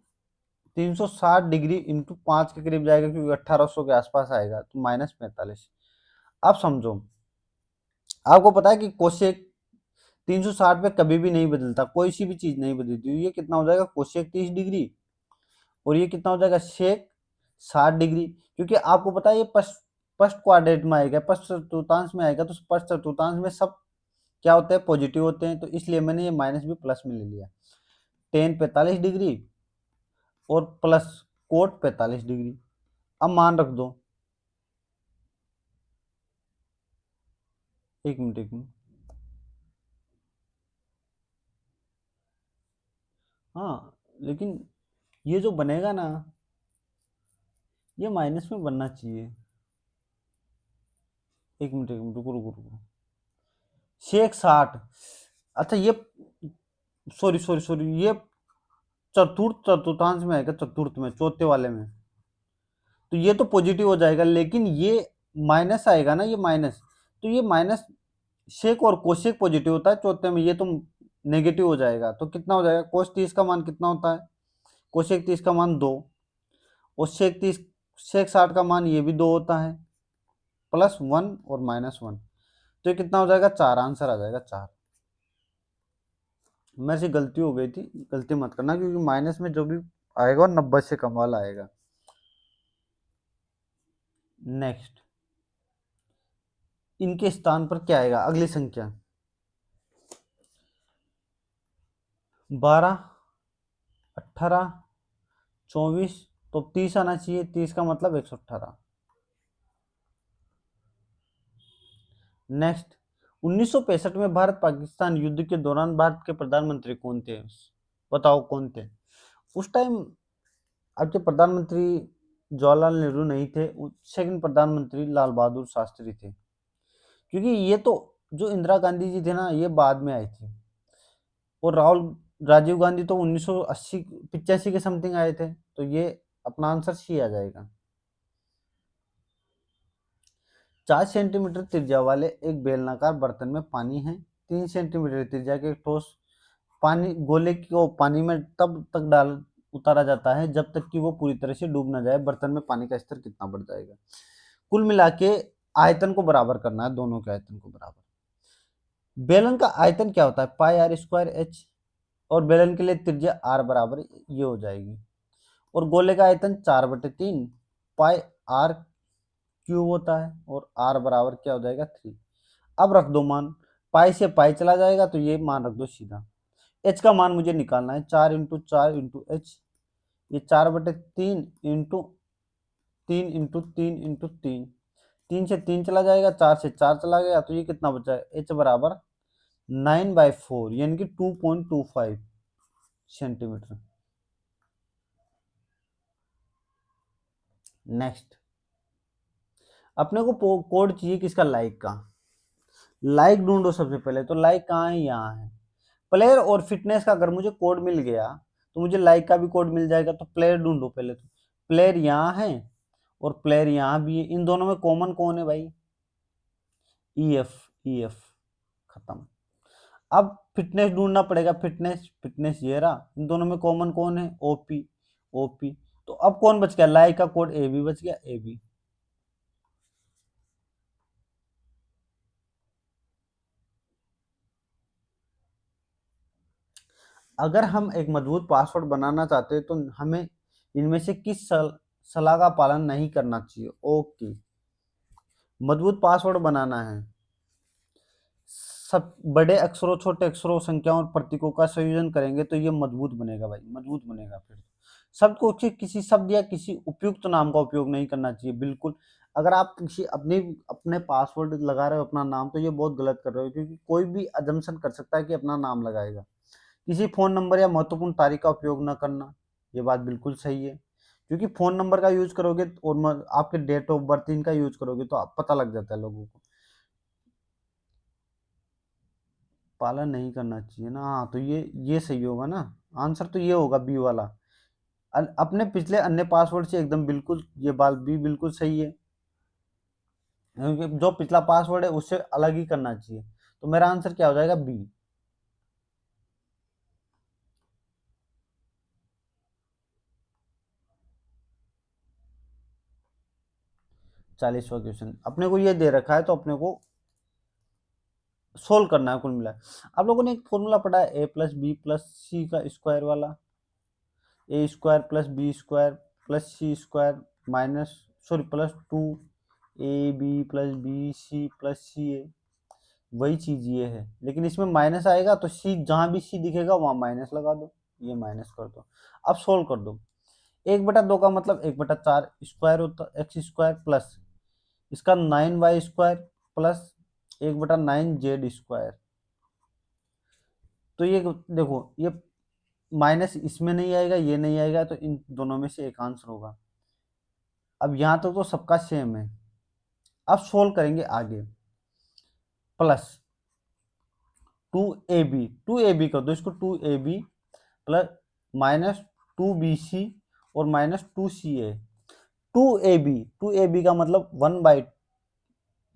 360 डिग्री इंटू 5 के करीब जाएगा, क्योंकि 1800 के आसपास आएगा, तो -45। अब समझो, आपको पता है कि कोशेक 360 पे कभी भी नहीं बदलता, कोई सी भी चीज नहीं बदलती। ये कितना हो जाएगा? कोशेक 30 डिग्री, और ये कितना हो जाएगा? Shake 60 degree. क्योंकि आपको पता है ये फर्स्ट क्वाड्रेंट में आएगा, फर्स्ट चतुर्थांश में आएगा, तो फर्स्ट चतुर्थांश में सब क्या होते हैं? पॉजिटिव होते हैं, तो इसलिए मैंने ये माइनस भी प्लस में ले लिया। 10 45 डिग्री और प्लस कोट 45 डिग्री। अब मान रख दो, एक मिनट एक मिनट, हाँ लेकिन ये जो बनेगा ना, ये माइनस में बनना चाहिए। एक मिनट रुको रुको रुको, शेख 60, अच्छा ये, सॉरी सॉरी सॉरी, ये चतुर्थ चतुर्थांश में आएगा, चतुर्थ में, चौथे वाले में, तो ये तो पॉजिटिव हो जाएगा, लेकिन ये माइनस आएगा ना, ये माइनस, तो ये माइनस शेक और कोशेक पॉजिटिव होता है चौथे में, ये तो नेगेटिव हो जाएगा। तो कितना हो जाएगा? कोस 30 का मान कितना होता है? कोशेक 30 का मान 2, और शेक 60 का मान ये भी 2 होता है, +1 और -1, तो ये कितना हो जाएगा? 4 आंसर आ जाएगा, 4। मेरे से गलती हो गई थी, गलती मत करना, क्योंकि माइनस में जो भी आएगा वो 90 से कम वाला आएगा। नेक्स्ट, इनके स्थान पर क्या आएगा? अगली संख्या 12 18 24, तो 30 आना चाहिए। 30 का मतलब 118। नेक्स्ट, 1965 में भारत पाकिस्तान युद्ध के दौरान भारत के प्रधानमंत्री कौन थे? बताओ कौन थे उस टाइम? आपके प्रधानमंत्री जवाहरलाल नेहरू नहीं थे, सेकंड प्रधानमंत्री लाल बहादुर शास्त्री थे। क्योंकि ये तो जो इंदिरा गांधी जी थे ना, ये बाद में आई थी, और राजीव गांधी तो 1980 85 के समथिंग आए थे, तो ये अपना आंसर सी आ जाएगा। 4 सेंटीमीटर त्रिज्या वाले एक बेलनाकार बर्तन में पानी है। 3 सेंटीमीटर त्रिज्या के एक ठोस पानी गोले को पानी में तब तक डाल उतारा जाता है जब तक कि वो पूरी तरह से डूब ना जाए। बर्तन में पानी का स्तर कितना बढ़ जाएगा? कुल मिला के आयतन को बराबर करना है, दोनों के आयतन को बराबर। बेलन का आयतन क्या होता है? πr²h, और बेलन के लिए त्रिज्या r बराबर ये हो जाएगी, और गोले का आयतन 4/3 πr³ होता है, और r बराबर क्या हो जाएगा? 3। अब रख दो मान, पाई से पाई चला जाएगा, तो ये मान रख दो सीधा। h का मान मुझे निकालना है, 4 × 4 × h, ये 4/3 इंटू 3 × 3 × 3, 3 से 3 चला जाएगा, 4 से 4 चला गया, तो ये कितना बचा? h बराबर 9/4 यानी कि 2.25 सेंटीमीटर। नेक्स्ट, अपने को कोड चाहिए किसका? लाइक का। लाइक ढूंढो सबसे पहले, तो लाइक कहाँ है? यहाँ है। प्लेयर और फिटनेस का अगर मुझे कोड मिल गया, तो मुझे लाइक का भी कोड मिल जाएगा। तो प्लेयर ढूंढो पहले, तो प्लेयर यहाँ है और प्लेयर यहाँ भी है। इन दोनों में कॉमन कौन है भाई? ई एफ, ई एफ खत्म। अब फिटनेस ढूंढना पड़ेगा, फिटनेस, फिटनेस ये रहा, इन दोनों में कॉमन कौन है, ओपी, ओपी। तो अब कौन बच गया, लाई का कोड ए बी बच गया, ए बी। अगर हम एक मजबूत पासवर्ड बनाना चाहते हैं तो हमें इनमें से किस सलाह का पालन नहीं करना चाहिए। ओके, मजबूत पासवर्ड बनाना है, सब बड़े अक्षरों, छोटे अक्षरों, संख्याओं और प्रतीकों का संयोजन करेंगे तो ये मजबूत बनेगा भाई, मजबूत बनेगा। फिर शब्द को किसी शब्द या किसी उपयुक्त नाम का उपयोग नहीं करना चाहिए, बिल्कुल। अगर आप किसी अपने अपने पासवर्ड लगा रहे हो अपना नाम, तो ये बहुत गलत कर रहे हो, क्योंकि कोई भी अजम्पशन कर सकता है कि अपना नाम लगाएगा। किसी फ़ोन नंबर या महत्वपूर्ण तारीख का उपयोग ना करना, ये बात बिल्कुल सही है, क्योंकि फ़ोन नंबर का यूज़ करोगे और आपके डेट ऑफ बर्थ इनका यूज़ करोगे तो आप पता लग जाता है लोगों को। पालन नहीं करना चाहिए ना, हाँ, तो ये सही होगा ना, आंसर तो ये होगा बी वाला। अपने पिछले अन्य पासवर्ड से एकदम बिल्कुल, ये बात भी बिल्कुल सही है, क्योंकि जो पिछला पासवर्ड है उससे अलग ही करना चाहिए। तो मेरा आंसर क्या हो जाएगा, बी। 40वां क्वेश्चन अपने को ये दे रखा है, तो अपने को सोल्व करना है कुल मिला। आप लोगों ने एक फॉर्मूला पढ़ा है, A plus B plus C का स्क्वायर वाला, A square plus B square plus C square minus, sorry, plus 2ab plus B C plus C A, वही चीज ये है, लेकिन इसमें माइनस आएगा तो सी, जहां भी सी दिखेगा वहां माइनस लगा दो, ये माइनस कर दो। अब सोल्व कर दो। 1/2 का मतलब 1/4 स्क्वायर होता, एक्स स्क्वायर प्लस इसका 9y square plus 1/9 z square. तो ये देखो, ये माइनस इसमें नहीं आएगा, ये नहीं आएगा, तो इन दोनों में से एक आंसर होगा। अब यहां तक तो सबका सेम है। अब सोल्व करेंगे आगे। प्लस 2ab, 2ab कर दो इसको, 2ab प्लस माइनस 2bc और माइनस 2ca। 2ab का मतलब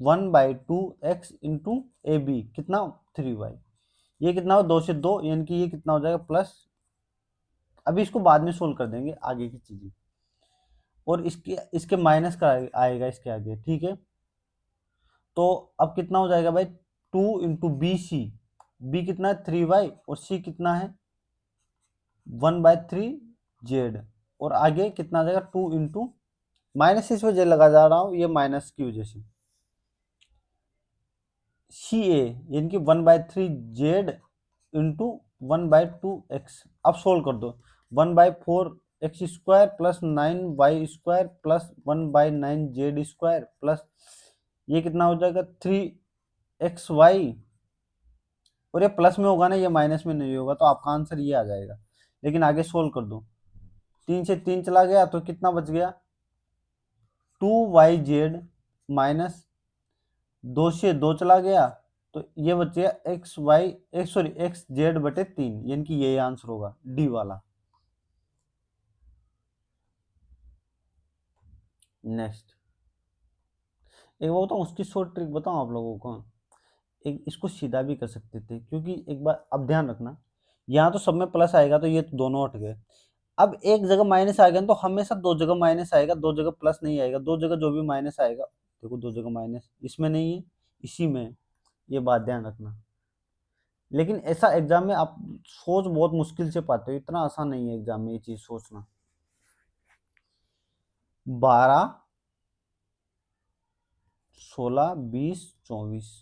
1/2x इंटू ए बी, कितना, 3y। ये कितना हो, 2 से 2, यानी कि ये कितना हो जाएगा, प्लस। अभी इसको बाद में सोल्व कर देंगे आगे की चीजें, और इसके इसके माइनस का आएगा इसके आगे, ठीक है। तो अब कितना हो जाएगा भाई, 2 इंटू बी सी, बी कितना है, 3y, और सी कितना है, 1/3 z, और आगे कितना आ जाएगा, 2 इंटू, माइनस इस वजह लगा जा रहा हूँ, ये माइनस की वजह से, सी ए, यानी कि 1/3 z इंटू 1/2x। अब सोल्व कर दो। 1/4x square plus 9y square plus 1/9 z square plus, ये कितना हो जाएगा, 3xy, और ये प्लस में होगा ना, ये माइनस में नहीं होगा, तो आपका आंसर ये आ जाएगा। लेकिन आगे सोल्व कर दो। 3 से 3 चला गया तो कितना बच गया, 2yz माइनस, 2 से 2 चला गया तो ये बच गया X Y, X sorry X Z बटे 3, यानी कि ये आंसर होगा डी वाला। नेक्स्ट, एक बार बताऊँ, उसकी शॉर्ट ट्रिक बताऊँ आप लोगों को। एक इसको सीधा भी कर सकते थे, क्योंकि एक बार अब ध्यान रखना, यहाँ तो सब में प्लस आएगा तो ये तो दोनों हट गए। अब एक जगह माइनस आ गया तो हमेशा दो जगह माइनस आएगा, दो जगह प्लस नहीं आएगा, दो जगह जो भी माइनस आएगा, देखो दो जगह माइनस इसमें नहीं है, इसी में है। ये बात ध्यान रखना। लेकिन ऐसा एग्जाम में आप सोच बहुत मुश्किल से पाते हो, इतना आसान नहीं है एग्जाम में ये चीज सोचना। 12, 16, 20, 24,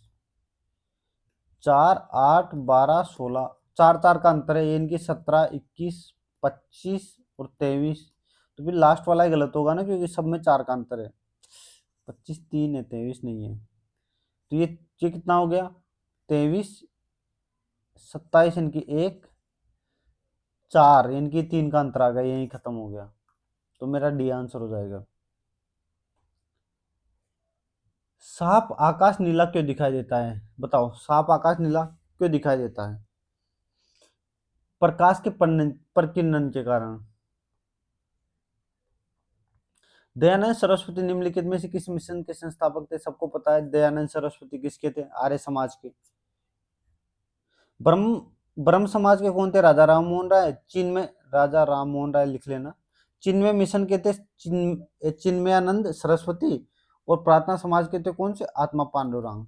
4, 8, 12, 16, चार चार का अंतर है, यानी कि 17, 21, 25 और 23। तो फिर लास्ट वाला ही गलत होगा ना, क्योंकि सब में 4 का अंतर है। 25 3 है, 23 नहीं है। तो ये कितना हो गया, 23, 27 यानी कि 1, 4 यानी कि 3 का अंतर आ गया, यही खत्म हो गया। तो मेरा डी आंसर हो जाएगा। साफ आकाश नीला क्यों दिखाई देता है, बताओ, साफ आकाश नीला क्यों दिखाई देता है, प्रकाश के प्रकिरणन के कारण। दयानंद सरस्वती निम्नलिखित में से किस मिशन के संस्थापक थे? सबको पता है दयानंद सरस्वती किसके थे? आर्य समाज के। ब्रह्म ब्रह्म समाज के कौन थे? राजा राम मोहन राय। चिन्मय, राजा राम मोहन राय लिख लेना। चिन्मय मिशन के थे चिन्मयानंद सरस्वती। और प्रार्थना समाज के थे कौन से? आत्मा पांडुरंग,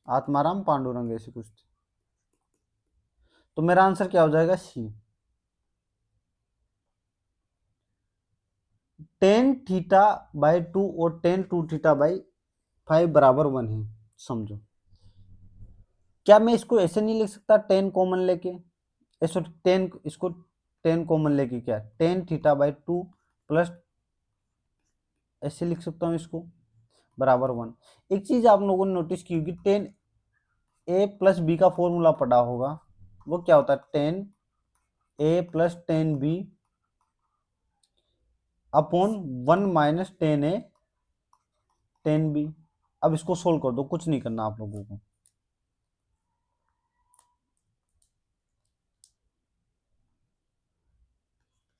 आत्माराम पांडुरंग ऐसे कुछ थे। तो मेरा आंसर क्या हो जाएगा? सी। टेन थीटा बाई 2 और टेन टू थीटा बाई 5 बराबर 1 है, समझो। क्या मैं इसको ऐसे नहीं लिख सकता टेन कॉमन लेके? ऐसे टेन, इसको टेन कॉमन लेके क्या टेन थीटा बाई 2 प्लस, ऐसे लिख सकता हूँ इसको, बराबर 1। एक चीज आप लोगों ने नोटिस की होगी, टेन ए प्लस बी का फॉर्मूला पढ़ा होगा। वो क्या होता है? Ten A plus ten B upon 1 minus ten A ten B. अब इसको सोल्व कर दो, कुछ नहीं करना आप लोगों को।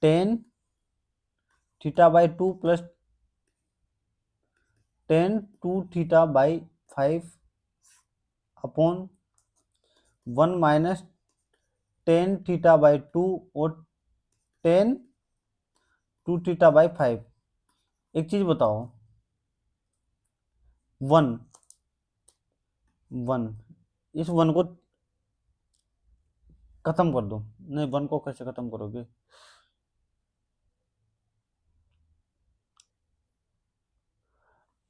Tan theta by 2 plus tan two theta by 5 upon 1 minus tan theta by 2 और टेन टू थीटा बाई 5। एक चीज बताओ, वन वन, इस वन को खत्म कर दो। नहीं, वन को कैसे खत्म करोगे?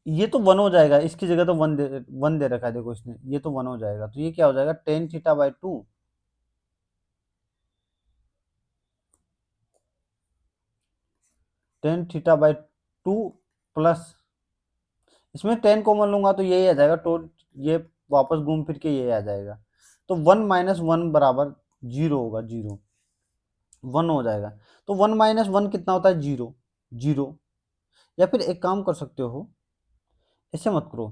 ये तो वन हो जाएगा, इसकी जगह तो वन दे रखा है, देखो इसने, ये तो वन हो जाएगा। तो ये क्या हो जाएगा? Ten theta by 2, ten theta by 2 plus, इसमें टेन कॉमन लूंगा तो यही आ जाएगा, तो ये वापस घूम फिर के ये आ जाएगा। तो वन माइनस वन बराबर जीरो होगा, जीरो, वन हो जाएगा। तो वन माइनस वन कितना होता है? Zero, zero. या फिर एक काम कर सकते हो, ऐसे मत करो,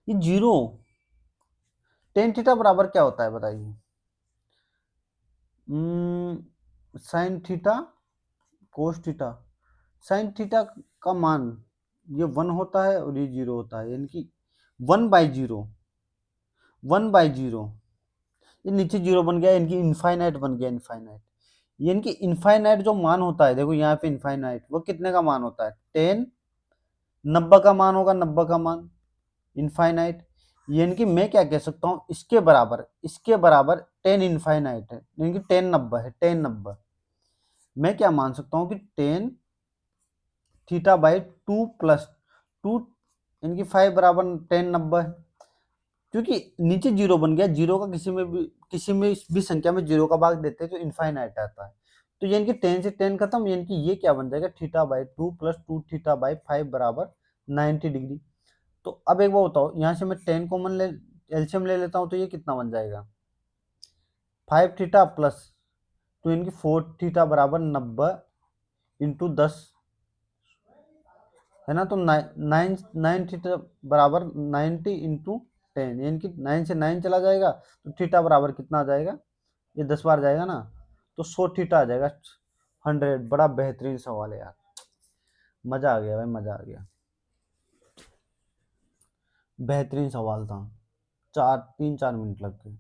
ये जीरो, टेन थीटा बराबर क्या होता है बताइए? Sine theta cos theta. Sine theta का मान ये वन होता है और ये जीरो होता है, यानी कि one by zero, one by zero, ये नीचे जीरो बन गया, इनकी इनफाइनाइट बन गया, इनफाइनाइट। यानी कि इनफाइनाइट जो मान होता है, देखो यहाँ पे इनफाइनाइट वो कितने का मान होता है? टेन, 90 का मान होगा, 90 का मान इनफाइनाइट। यानी कि मैं क्या कह सकता हूँ, इसके बराबर टेन इनफाइनाइट है, यानी कि टेन 90 है, टेन 90। मैं क्या मान सकता हूँ कि टेन थीटा बाई 2 प्लस 2, यानी कि 5 बराबर टेन 90 है। क्योंकि नीचे जीरो बन गया, जीरो का किसी में भी संख्या में जीरो का भाग देते हैं तो इनफाइनाइट आता है। तो यानी कि टेन से टेन खत्म, यानी कि ये क्या बन जाएगा? Theta by 2 plus 2 theta by 5 बराबर 90 डिग्री। तो अब एक बार बताओ, यहाँ से मैं टेन कॉमन ले, एलसीएम ले लेता हूँ, तो ये कितना बन जाएगा? 5 थीटा प्लस टू, यानी कि 4 थीटा बराबर 90 इंटू 10, है ना? तो नाइन नाइन थीटा बराबर 90 इंटू 10, यानी कि 9 से 9 चला जाएगा, तो थीटा बराबर कितना आ जाएगा? ये 10 बार जाएगा ना, तो 100 थीटा आ जाएगा, 100। बड़ा बेहतरीन सवाल है यार, मजा आ गया भाई, मजा आ गया, बेहतरीन सवाल था। 3-4 मिनट लग गए।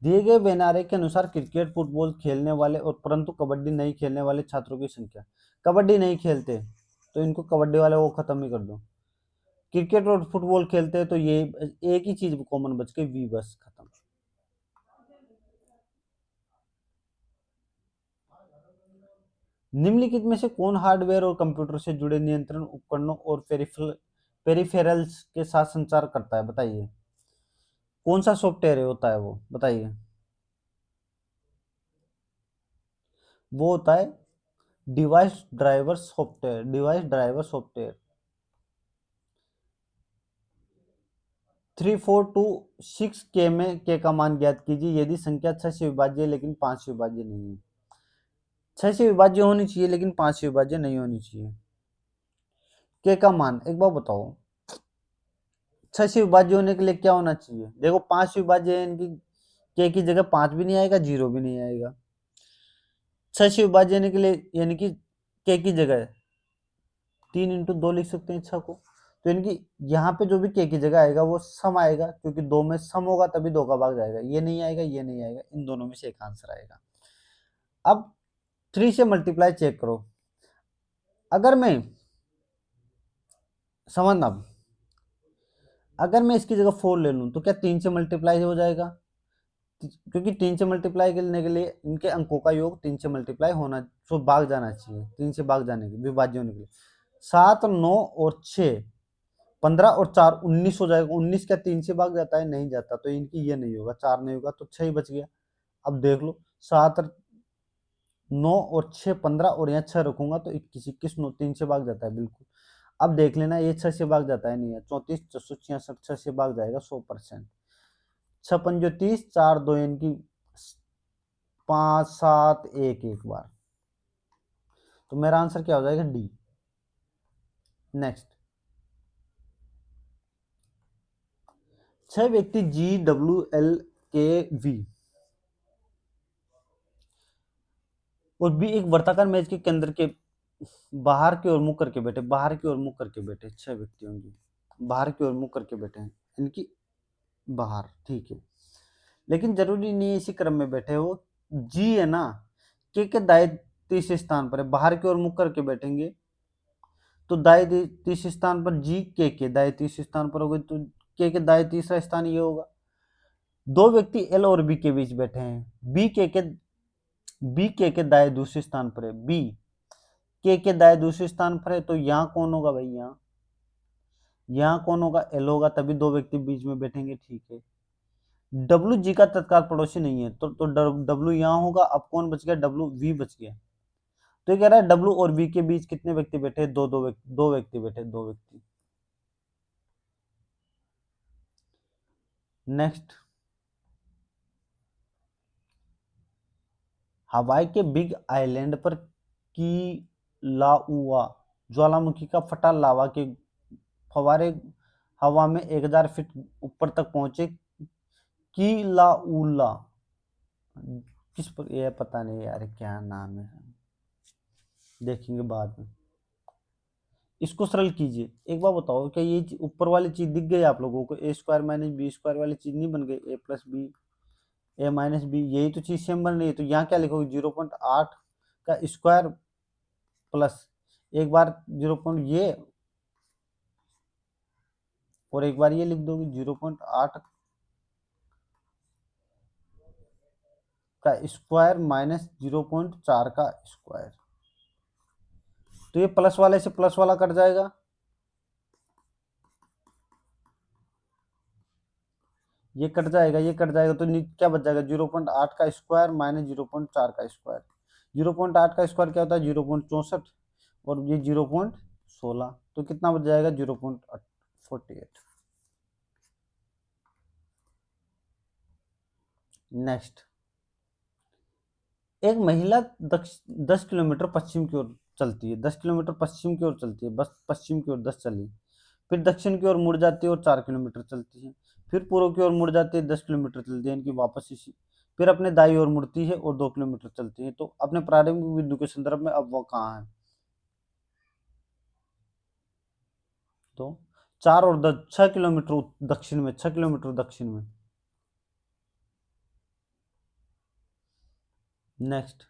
दिए गए बेनारे के अनुसार क्रिकेट फुटबॉल खेलने वाले और परंतु कबड्डी नहीं खेलने वाले छात्रों की संख्या। कबड्डी नहीं खेलते तो इनको कबड्डी वाले वो खत्म ही कर दो। क्रिकेट और फुटबॉल खेलते हैं तो ये एक ही चीज कॉमन बच के वी, बस खत्म। निम्नलिखित में से कौन हार्डवेयर और कंप्यूटर से जुड़े नियंत्रण उपकरणों और पेरिफेरल्स के साथ संचार करता है? बताइए कौन सा सॉफ्टवेयर होता है वो, बताइए। वो होता है डिवाइस ड्राइवर सॉफ्टवेयर। 3426 के में के का मान ज्ञात कीजिए यदि संख्या 6 से विभाज्य है लेकिन 5 से विभाज्य नहीं है। 6 से विभाज्य होनी चाहिए लेकिन 5 से विभाज्य नहीं होनी चाहिए। के का मान एक बार बताओ, 6 से विभाज्य होने के लिए क्या होना चाहिए? देखो 5 से विभाज्य है, इनकी के की जगह 5 भी नहीं आएगा, 0 भी नहीं आएगा। 6 से विभाज्य के लिए यानी कि के की जगह 3 × 2 लिख सकते हैं 6 को। तो यानी कि यहाँ पे जो भी के की जगह आएगा वो सम आएगा, क्योंकि 2 में सम होगा तभी 2 का भाग जाएगा। ये नहीं आएगा, ये नहीं आएगा, इन दोनों में से एक आंसर आएगा। अब 3 से मल्टीप्लाई चेक करो। अगर मैं समझना, अगर मैं इसकी जगह 4 ले लूँ तो क्या 3 से मल्टीप्लाई हो जाएगा? क्योंकि 3 से मल्टीप्लाई करने के लिए इनके अंकों का योग 3 से मल्टीप्लाई होना, तो भाग जाना चाहिए, 3 से भाग जाने के विभाज्य होने के लिए। 7, 9 और 6, 15 और 4 19 हो जाएगा। 19 क्या 3 से भाग जाता है? नहीं जाता, तो इनकी ये नहीं होगा, 4 नहीं होगा, तो 6 ही बच गया। अब देख लो, 7, 9 और 6 15 और यहाँ 6 रखूंगा तो 21, 21 9 3 से भाग जाता है बिल्कुल। अब देख लेना ये 6 से भाग जाता है, नहीं है। 34 466 6 से भाग जाएगा 100%। 6 पंजो 30, 4 2 इनकी 5 7 1 एक बार, तो मेरा आंसर क्या हो जाएगा? डी। नेक्स्ट, 6 व्यक्ति जी डब्ल्यू एल के वी और बी एक वर्ताकार मेज के केंद्र के बाहर की ओर मुख करके बैठे, बाहर की ओर मुख करके बैठे। 6 व्यक्ति होंगे, बाहर की ओर मुख करके बैठे हैं, इनकी बाहर, ठीक है। लेकिन जरूरी नहीं है इसी क्रम में बैठे हो। जी है ना, के दाएं तीसरे स्थान पर है, बाहर की ओर मुख करके बैठेंगे तो दाएं तीसरे स्थान पर जी के दाएं तीसरे स्थान पर हो गए, तो के दाएं तीसरा स्थान ये होगा। 2 व्यक्ति एल और बी के बीच बैठे हैं, बी के दाएं दूसरे स्थान पर है, बी के दाएं दूसरे स्थान पर है, तो यहाँ कौन होगा भाई? यहाँ कौन होगा? एल होगा, तभी 2 व्यक्ति बीच में बैठेंगे, ठीक है। डब्ल्यू जी का तत्काल पड़ोसी नहीं है, तो डब्ल्यू यहाँ होगा। अब कौन बच गया? डब्ल्यू वी बच गया। तो ये कह रहा है डब्ल्यू और वी के बीच कितने व्यक्ति बैठे? दो व्यक्ति बैठे, 2 व्यक्ति। नेक्स्ट, हवाई के बिग आइलैंड पर कीलाउआ ज्वालामुखी का फटा लावा के फवारे हवा में 1000 फीट ऊपर तक पहुंचे। कीलाउला किस पर? ये पता नहीं यार क्या नाम है, देखेंगे बाद में। इसको सरल कीजिए। एक बार बताओ, क्या ये ऊपर वाली चीज दिख गई आप लोगों को? ए स्क्वायर माइनस बी स्क्वायर वाली चीज नहीं बन गई? ए प्लस बी, ए माइनस बी, यही तो चीज सेम बन रही है। तो यहाँ क्या लिखोगे? 0.8 का स्क्वायर प्लस एक बार 0. ये और एक बार ये लिख दोगे 0.8 का स्क्वायर माइनस 0.4 का स्क्वायर। तो ये प्लस वाले से प्लस वाला कट जाएगा, ये कट जाएगा, ये कट जाएगा, तो क्या बच जाएगा? 0.8 का स्क्वायर माइनस 0.4 का स्क्वायर। 0.8 का स्क्वायर क्या होता है? 0.64, और ये 0.16, तो कितना बच जाएगा? 0.48। नेक्स्ट, एक महिला 10 किलोमीटर पश्चिम की ओर चलती है, 10 किलोमीटर पश्चिम की ओर चलती है, बस पश्चिम की ओर 10 चली, फिर दक्षिण की ओर मुड़ जाती है और 4 किलोमीटर चलती है, फिर पूर्व की ओर मुड़ जाती है, 10 किलोमीटर चलती है, इनकी वापस इसी, फिर अपने दाई ओर मुड़ती है और 2 किलोमीटर चलती है। तो अपने प्रारंभिक बिंदु के संदर्भ में अब वो कहाँ है? तो 4 और 10, 6 किलोमीटर दक्षिण में, 6 किलोमीटर दक्षिण में। नेक्स्ट,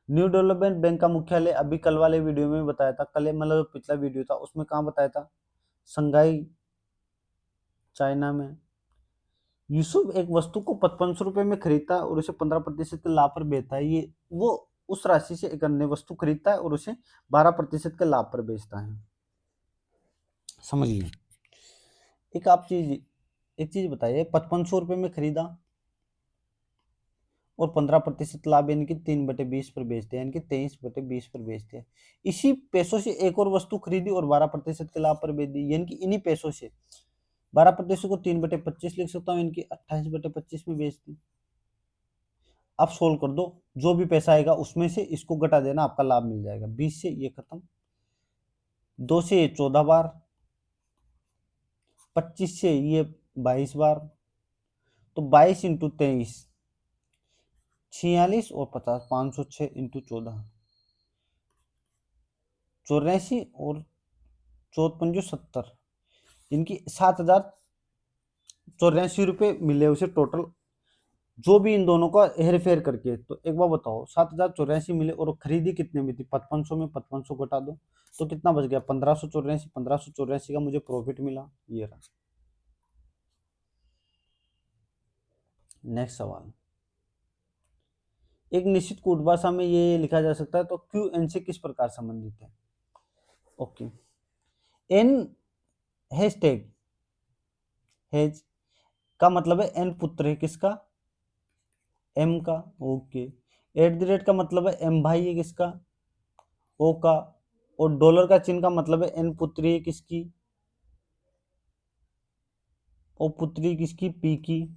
न्यू डेवलपमेंट बैंक का मुख्यालय अभी कल वाले वीडियो में बताया था, कल मतलब पिछला वीडियो था उसमें कहाँ बताया था? संघाई चाइना में। यूसुफ एक वस्तु को 5500 रुपए में खरीदता है और उसे 15% के लाभ पर बेचता है। ये वो उस राशि से एक अन्य वस्तु खरीदता है और उसे 12% के लाभ पर बेचता है। समझिए, एक चीज बताइए, 5500 रुपए में खरीदा और 15% लाभ यानी कि 3/20 पर बेचते हैं, यानी कि 23/20 पर बेचते हैं। इसी पैसों से एक और वस्तु खरीदी और 12% के लाभ पर बेच दी, यानी कि इन्हीं पैसों से 12% को 3/25 लिख सकता हूँ, इनकी 28/25 में बेच दी। अब सोल्व कर दो, जो भी पैसा आएगा उसमें से इसको घटा देना, आपका लाभ मिल जाएगा। 20 से ये खत्म, 2 से ये 14 बार, 25 से ये 22 बार, तो 22 × 23 46 और 50, 506 इंटू 14, 84 और 4 × 5 = 70, इनकी 7,084 रुपये मिले उसे टोटल, जो भी इन दोनों का हेर फेर करके। तो एक बार बताओ, 7,084 मिले और खरीदी कितने में थी, 5500 में 5500 घटा दो तो कितना बच गया, 1584। 1584 का मुझे प्रॉफिट मिला, ये रहा। नेक्स्ट सवाल, एक निश्चित कोड भाषा में ये लिखा जा सकता है, तो क्यू एन से किस प्रकार संबंधित है। ओके, एन हैशटैग हैज का मतलब है एन पुत्र है किसका, एम का। ओके, एट द रेट का मतलब है एम भाई है किसका, ओ का। और डॉलर का चिन्ह का मतलब है एन पुत्री है किसकी, ओ पुत्री किसकी, पी की।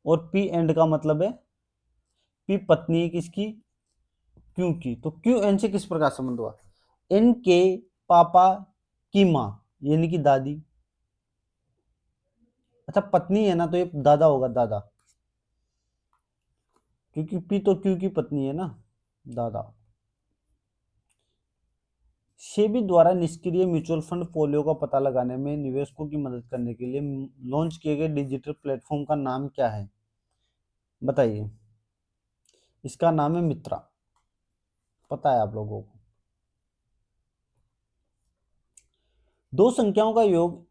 और पी एंड का मतलब है पी पत्नी है किसकी, क्यू की। तो क्यू एन से किस प्रकार संबंध हुआ, एन के पापा की माँ यानी कि दादी। अच्छा पत्नी है ना, तो ये दादा होगा, दादा, क्योंकि पी तो क्यू की पत्नी है ना, दादा। सेबी द्वारा निष्क्रिय म्यूचुअल फंड पोलियो का पता लगाने में निवेशकों की मदद करने के लिए लॉन्च किए गए डिजिटल प्लेटफॉर्म का नाम क्या है, बताइए। इसका नाम है मित्रा, पता है आप लोगों को। दो संख्याओं का योग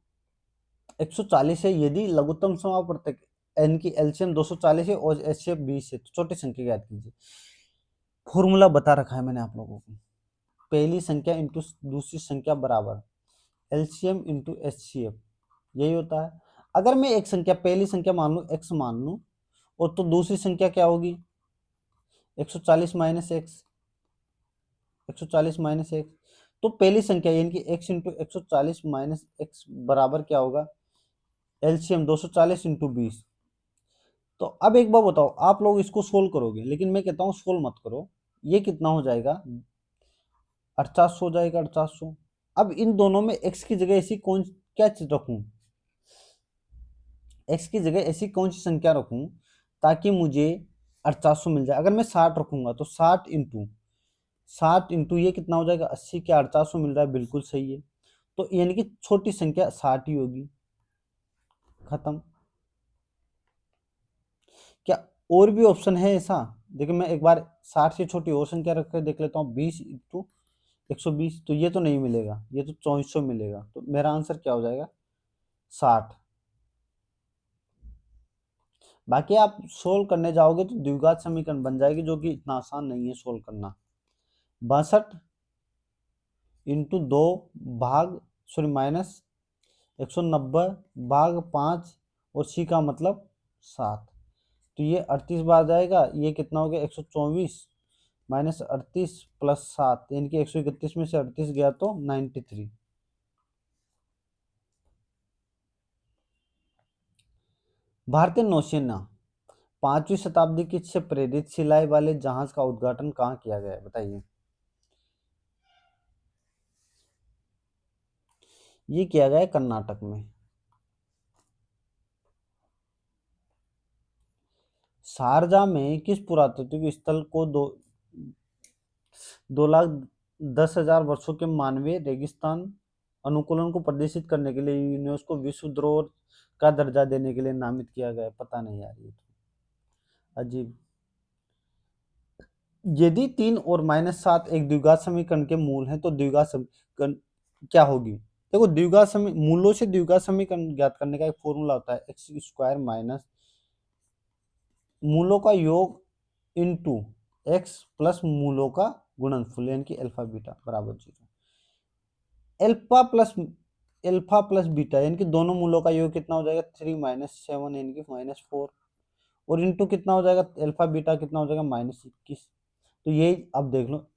140 है यदि लघुत्तम समापवर्तक n की एलसीएम 240 है और एचसीएफ 20 है, तो छोटी संख्या ज्ञात कीजिए। फॉर्मूला बता रखा है मैंने आप लोगों को, पहली संख्या इंटू दूसरी संख्या बराबर एलसीएम इंटू एचसीएफ, यही होता है। अगर मैं एक संख्या, पहली संख्या मान लूं x मान लूं, और तो दूसरी संख्या क्या होगी, 140 माइनस एक्स, 140 माइनस एक्स। तो पहली संख्या यानी कि x इंटू 140 माइनस एक्स बराबर क्या होगा, एलसीएम 240 इंटू 20। तो अब एक बार बताओ, आप लोग इसको सोल्व करोगे, लेकिन मैं कहता हूँ सोल्व मत करो। ये कितना हो जाएगा, 4800 हो जाएगा, 4800। अब इन दोनों में x की जगह ऐसी कौन क्या चीज रखूं, x की जगह ऐसी कौन सी संख्या रखूं ताकि मुझे 4800 मिल जाए। अगर मैं 60 रखूंगा तो 60 इंटू ये कितना हो जाएगा, 80 के 4800 मिल रहा है, बिल्कुल सही है। तो यानी कि छोटी संख्या 60 ही होगी, खत्म। क्या और भी ऑप्शन है ऐसा, देखिए मैं एक बार 60 से छोटी और संख्या रख कर देख लेता हूँ, 20 इंटू 120, तो ये तो नहीं मिलेगा, ये तो 2400 मिलेगा। तो मेरा आंसर क्या हो जाएगा, 60। बाकी आप सोल्व करने जाओगे तो द्विघात समीकरण बन जाएगी, जो कि इतना आसान नहीं है सोल्व करना। 62 इंटू 2 भाग सॉरी माइनस 190 भाग 5 और सी का मतलब 7, तो ये 38 बार जाएगा। ये कितना हो गया, 124 माइनस 38 प्लस 7, यानी कि 131 में से 38 गया तो 93। भारतीय नौसेना 5वीं शताब्दी की से प्रेरित सिलाई वाले जहाज का उद्घाटन कहाँ किया गया है, बताइए। ये किया गया है कर्नाटक में। शारजा में किस पुरातात्विक स्थल को 2,10,000 वर्षों के मानवीय रेगिस्तान अनुकूलन को प्रदर्शित करने के लिए यूनेस्को विश्व धरोहर का दर्जा देने के लिए नामित किया गया है, पता नहीं यार, ये तो अजीब। यदि 3 और -7 एक द्विघात समीकरण के मूल हैं तो द्विघात समीकरण क्या होगी। देखो द्विघात समी मूलों से द्विघात समीकरण ज्ञात करने का एक फॉर्मूला होता है, एक्स स्क्वायर माइनस मूलों का योग इंटू एक्स प्लस मूलों का गुणनफल, यानी कि अल्फा बीटा बराबर 0। अल्फा प्लस बीटा यानी कि दोनों मूलों का योग कितना हो जाएगा, 3 - 7 यानी कि -4। और इंटू कितना हो जाएगा, अल्फा बीटा कितना हो जाएगा, -21। तो ये अब देख लो,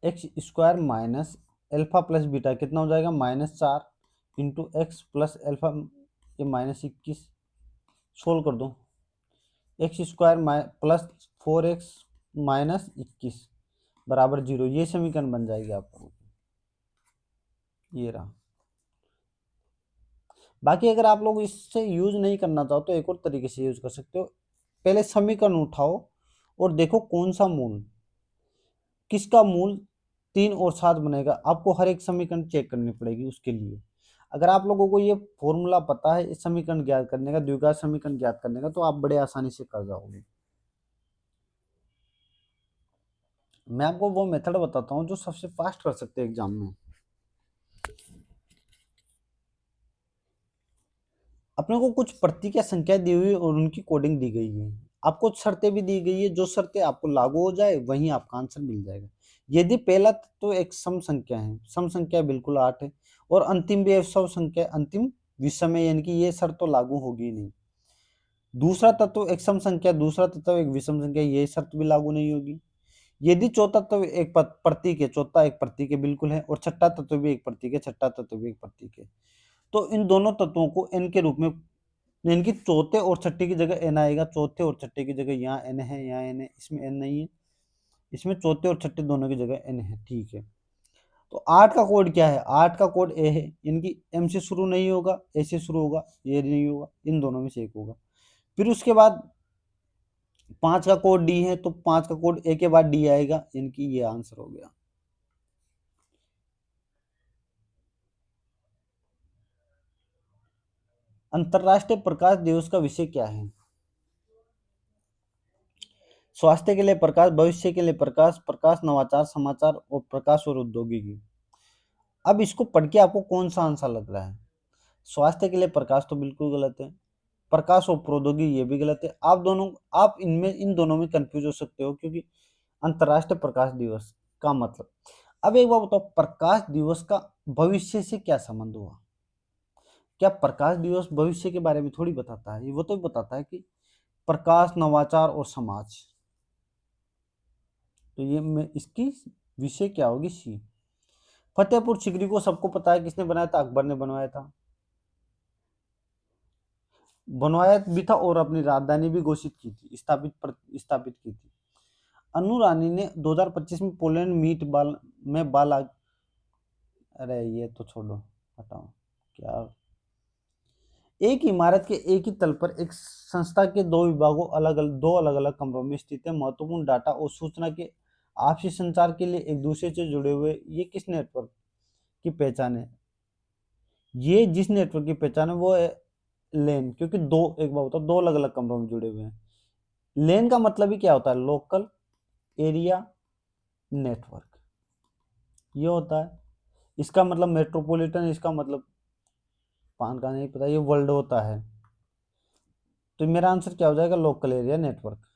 X square minus alpha plus beta कितना हो जाएगा, -4 इंटू एक्स प्लस अल्फा, ये -21। सोल्व कर दो, एक्स स्क्वायर प्लस 4x - 21 बराबर 0, ये समीकरण बन जाएगी आप लोगों की। ये रहा। बाकी अगर आप लोग इससे यूज नहीं करना चाहो तो एक और तरीके से यूज कर सकते हो। पहले समीकरण उठाओ और देखो कौन सा मूल, किसका मूल 3 और 7 बनेगा। आपको हर एक समीकरण चेक करनी पड़ेगी उसके लिए। अगर आप लोगों को ये फॉर्मूला पता है इस समीकरण ज्ञात करने का, द्विघात समीकरण ज्ञात करने का, तो आप बड़े आसानी से कर जाओगे। मैं आपको वो मेथड बताता हूँ जो सबसे फास्ट कर सकते हैं एग्जाम में। अपने को कुछ प्रतीक या संख्या दी हुई है और उनकी कोडिंग दी गई है। आपको शर्तें भी दी गई है, जो शर्तें आपको लागू हो जाए वहीं आपका आंसर मिल जाएगा। यदि पहला तो एक सम संख्या है, सम संख्या बिल्कुल 8 है, और अंतिम भी एक सम संख्या, अंतिम विषम है, यानी कि ये शर्त तो लागू होगी ही नहीं। दूसरा तत्व एक सम संख्या, दूसरा तत्व एक विषम संख्या, ये शर्त भी लागू नहीं होगी। यदि चौथा तत्व एक प्रतीक है, चौथा एक प्रतीक है बिल्कुल है, और छठा तत्व भी एक प्रतीक है, छठा तत्व भी एक प्रतीक है, तो इन दोनों तत्वों को n के रूप में, यानी कि चौथे और छठे की जगह n आएगा, चौथे और छठे की जगह यहाँ n है, यहाँ n है, इसमें n नहीं है, इसमें चौथे और छठे दोनों की जगह n है। ठीक है, तो 8 का कोड क्या है? 8 का कोड a है, इनकी m से शुरू नहीं होगा, a से शुरू होगा, ये नहीं होगा, इन दोनों में से एक होगा। फिर उसके बाद 5 का कोड d है, तो 5 का कोड a के बाद d आएगा, इनकी ये आंसर हो गया। अंतरराष्ट्रीय प्रकाश दिवस का विषय क्या है? स्वास्थ्य के लिए प्रकाश, भविष्य के लिए प्रकाश, प्रकाश नवाचार समाचार, और प्रकाश और औद्योगिकी। अब इसको पढ़ के आपको कौन सा आंसर लग रहा है? स्वास्थ्य के लिए प्रकाश तो बिल्कुल गलत है, प्रकाश और प्रौद्योगिकी ये भी गलत है। आप इनमें इन दोनों में कंफ्यूज हो सकते हो, क्योंकि अंतरराष्ट्रीय प्रकाश दिवस का मतलब, अब एक बात बताओ, प्रकाश दिवस का भविष्य से क्या संबंध हुआ? क्या प्रकाश दिवस भविष्य के बारे में थोड़ी बताता है, वो तो बताता है कि प्रकाश नवाचार और समाज। तो ये में इसकी विषय क्या होगी? सी। फतेहपुर सिकरी को सबको पता है किसने बनाया था? अकबर ने बनवाया था, बनवाया भी था, और अपनी राजधानी भी घोषित की थी, स्थापित की थी। अनु रानी ने 2025 में पोलैंड मीट बॉल में अरे ये तो छोड़ो, हटाओ। क्या? एक इमारत के एक ही तल पर एक संस्था के दो अलग अलग कमरों में स्थित है, महत्वपूर्ण डाटा और सूचना के आपसी संचार के लिए एक दूसरे से जुड़े हुए, ये किस नेटवर्क की पहचान है? ये जिस नेटवर्क की पहचान है वो है लेन, क्योंकि दो, एक बात बताओ, दो अलग अलग कमरों में जुड़े हुए हैं। लेन का मतलब ही क्या होता है? लोकल एरिया नेटवर्क, ये होता है। इसका मतलब मेट्रोपॉलिटन, इसका मतलब पान का नहीं पता, ये वर्ल्ड होता है। तो मेरा आंसर क्या हो जाएगा? Local area network.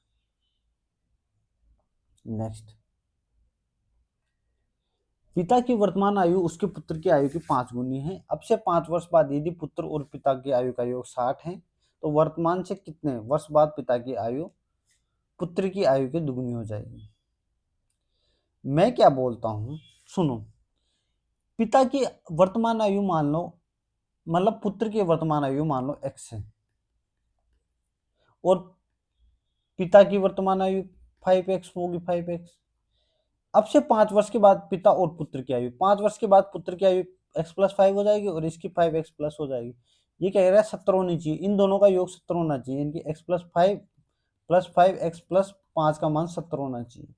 नेक्स्ट, पिता की वर्तमान आयु उसके पुत्र की आयु की 5 गुनी है। अब से 5 वर्ष बाद यदि पुत्र और पिता की आयु का योग 60 है, तो वर्तमान से कितने वर्ष बाद पिता की आयु पुत्र की आयु के दुगुनी हो जाएगी? मैं क्या बोलता हूँ, सुनो। पिता की वर्तमान आयु मान लो, मतलब पुत्र की वर्तमान आयु मान लो x है, और पिता की वर्तमान आयु 5x होगी, 5x। अब से 5 वर्ष के बाद पिता और पुत्र की आयु, 5 वर्ष के बाद पुत्र की आयु x+5 हो जाएगी, और इसकी 5x+ हो जाएगी। ये कह रहा है 70 होनी चाहिए, इन दोनों का योग 70 होना चाहिए, इनकी x+5 + 5x+5 का मान 70 होना चाहिए।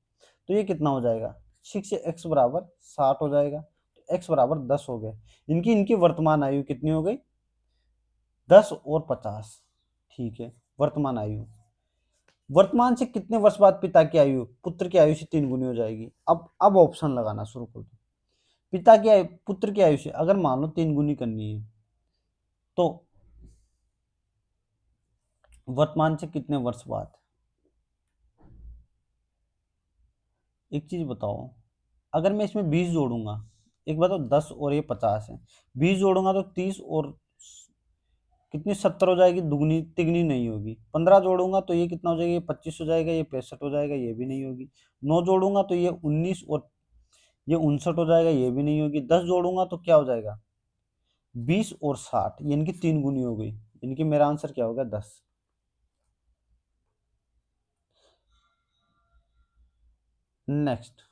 तो ये कितना हो जाएगा? 6x बराबर 60 हो जाएगा, तो x बराबर 10 हो गया। इनकी इनकी वर्तमान आयु कितनी हो गई? 10 और 50। ठीक है, वर्तमान आयु। वर्तमान से कितने वर्ष बाद पिता की आयु पुत्र की आयु से 3 गुनी हो जाएगी? अब ऑप्शन लगाना शुरू कर दो। पिता की आयु पुत्र की आयु से अगर मान लो 3 गुनी करनी है, तो वर्तमान से कितने वर्ष बाद? एक चीज बताओ, अगर मैं इसमें 20 जोड़ूंगा, एक बताओ, 10 और ये 50 है, 20 जोड़ूंगा तो 30 और कितनी 70 हो जाएगी, दुगनी तिगनी नहीं होगी। 15 जोड़ूंगा तो ये कितना हो जाएगा? ये 25 हो जाएगा, ये 65 हो जाएगा, ये भी नहीं होगी। 9 जोड़ूंगा तो ये 19 और ये 59 हो जाएगा, ये भी नहीं होगी। 10 जोड़ूंगा तो क्या हो जाएगा? 20 और 60, इनकी 3 गुनी हो गई। इनकी मेरा आंसर क्या होगा? 10। नेक्स्ट,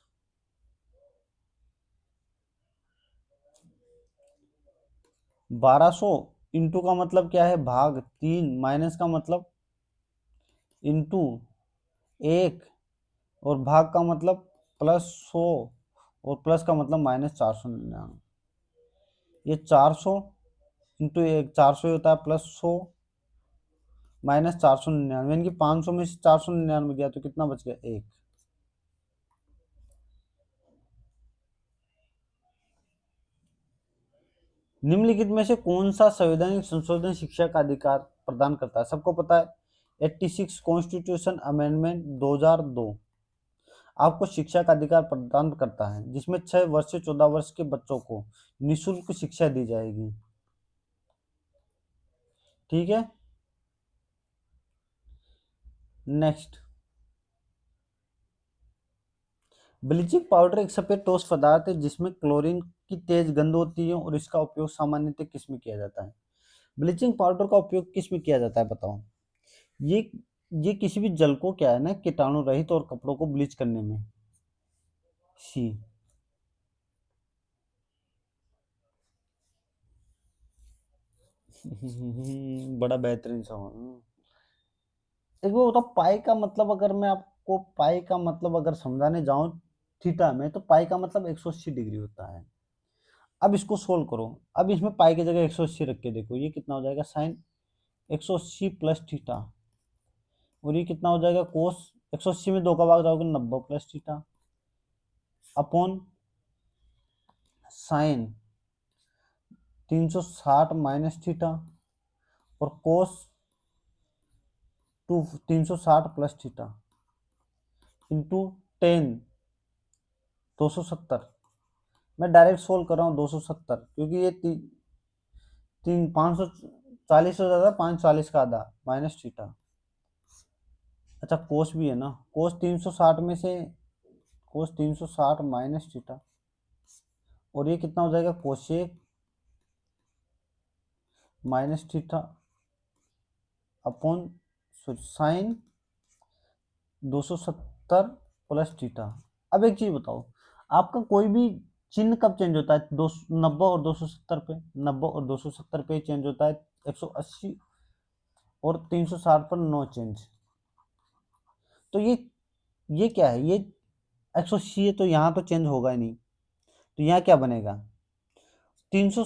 1200 इंटू का मतलब क्या है, भाग 3, माइनस का मतलब इंटू 1, और भाग का मतलब +100, और प्लस का मतलब -499। ये 400 इंटू 1, 400 होता है, +100 -499, यानी कि 500 में से 499 गया तो कितना बच गया, 1। निम्नलिखित में से कौन सा संवैधानिक संशोधन शिक्षा का अधिकार प्रदान करता है? सबको पता है 86 कॉन्स्टिट्यूशन अमेंडमेंट 2002 आपको शिक्षा का अधिकार प्रदान करता है, जिसमें 6 वर्ष से 14 वर्ष के बच्चों को निःशुल्क शिक्षा दी जाएगी। ठीक है, नेक्स्ट। ब्लीचिंग पाउडर एक सफेद ठोस पदार्थ है जिसमें क्लोरीन की तेज गंध होती है, और इसका उपयोग सामान्यतः किस में किया जाता है? ब्लीचिंग पाउडर का उपयोग किस में किया जाता है, बताओ। ये ये किसी भी जल को क्या है ना, कीटाणु रहित और कपड़ों को ब्लीच करने में। सी। बड़ा बेहतरीन सवाल। एक वो होता, पाई का मतलब, अगर मैं आपको पाई का मतलब अगर समझाने जाऊं थीटा में, तो पाई का मतलब 180 डिग्री होता है। अब इसको सोल्व करो। अब इसमें पाई की जगह 180 रख के देखो, ये कितना हो जाएगा, साइन 180 प्लस थीटा, और ये कितना हो जाएगा, कोस 180 में 2 का भाग जाओगे 90 plus theta, upon sine 360 minus theta, और कोस 360 प्लस थीटा, इंटू 10, 270। मैं डायरेक्ट सोल्व कर रहा हूँ 270, क्योंकि ये तीन 540 हो जाता है, 540 का आधा माइनस थीटा। अच्छा, कोस भी है ना, कोस 360 में से कोस 360 माइनस थीटा, और ये कितना हो जाएगा, cosec minus theta upon sine 270 plus theta. अब एक चीज बताओ, आपका कोई भी चिन्ह कब चेंज होता है, 90 और 270 पे, 90 और 270 पे चेंज होता है, 180 और 360 पर नो चेंज। तो ये क्या है, ये 180 है, तो यहाँ तो चेंज होगा ही नहीं, तो यहाँ क्या बनेगा, 300,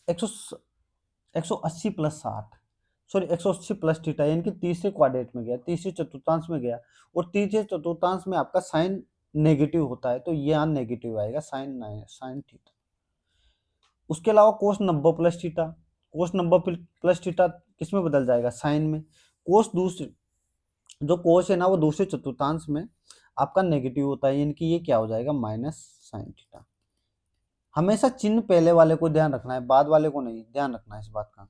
180 प्लस 60, सॉरी 180 प्लस थीटा, यानी कि तीसरे क्वाड्रेंट में गया, तीसरे चतुर्थांश में गया, और तीसरे चतुर्थांश में आपका साइन नेगेटिव होता है, तो ये यहाँ नेगेटिव आएगा, साइन थीटा। उसके अलावा कोस 90 प्लस थीटा, कोस 90 प्लस थीटा किस में बदल जाएगा, साइन में। कोस दूसरे, जो कोस है ना, वो दूसरे चतुर्थांश में आपका नेगेटिव होता है, यानी कि ये क्या हो जाएगा, माइनस साइन थीटा। हमेशा चिन्ह पहले वाले को ध्यान रखना है, बाद वाले को नहीं, ध्यान रखना है इस बात का।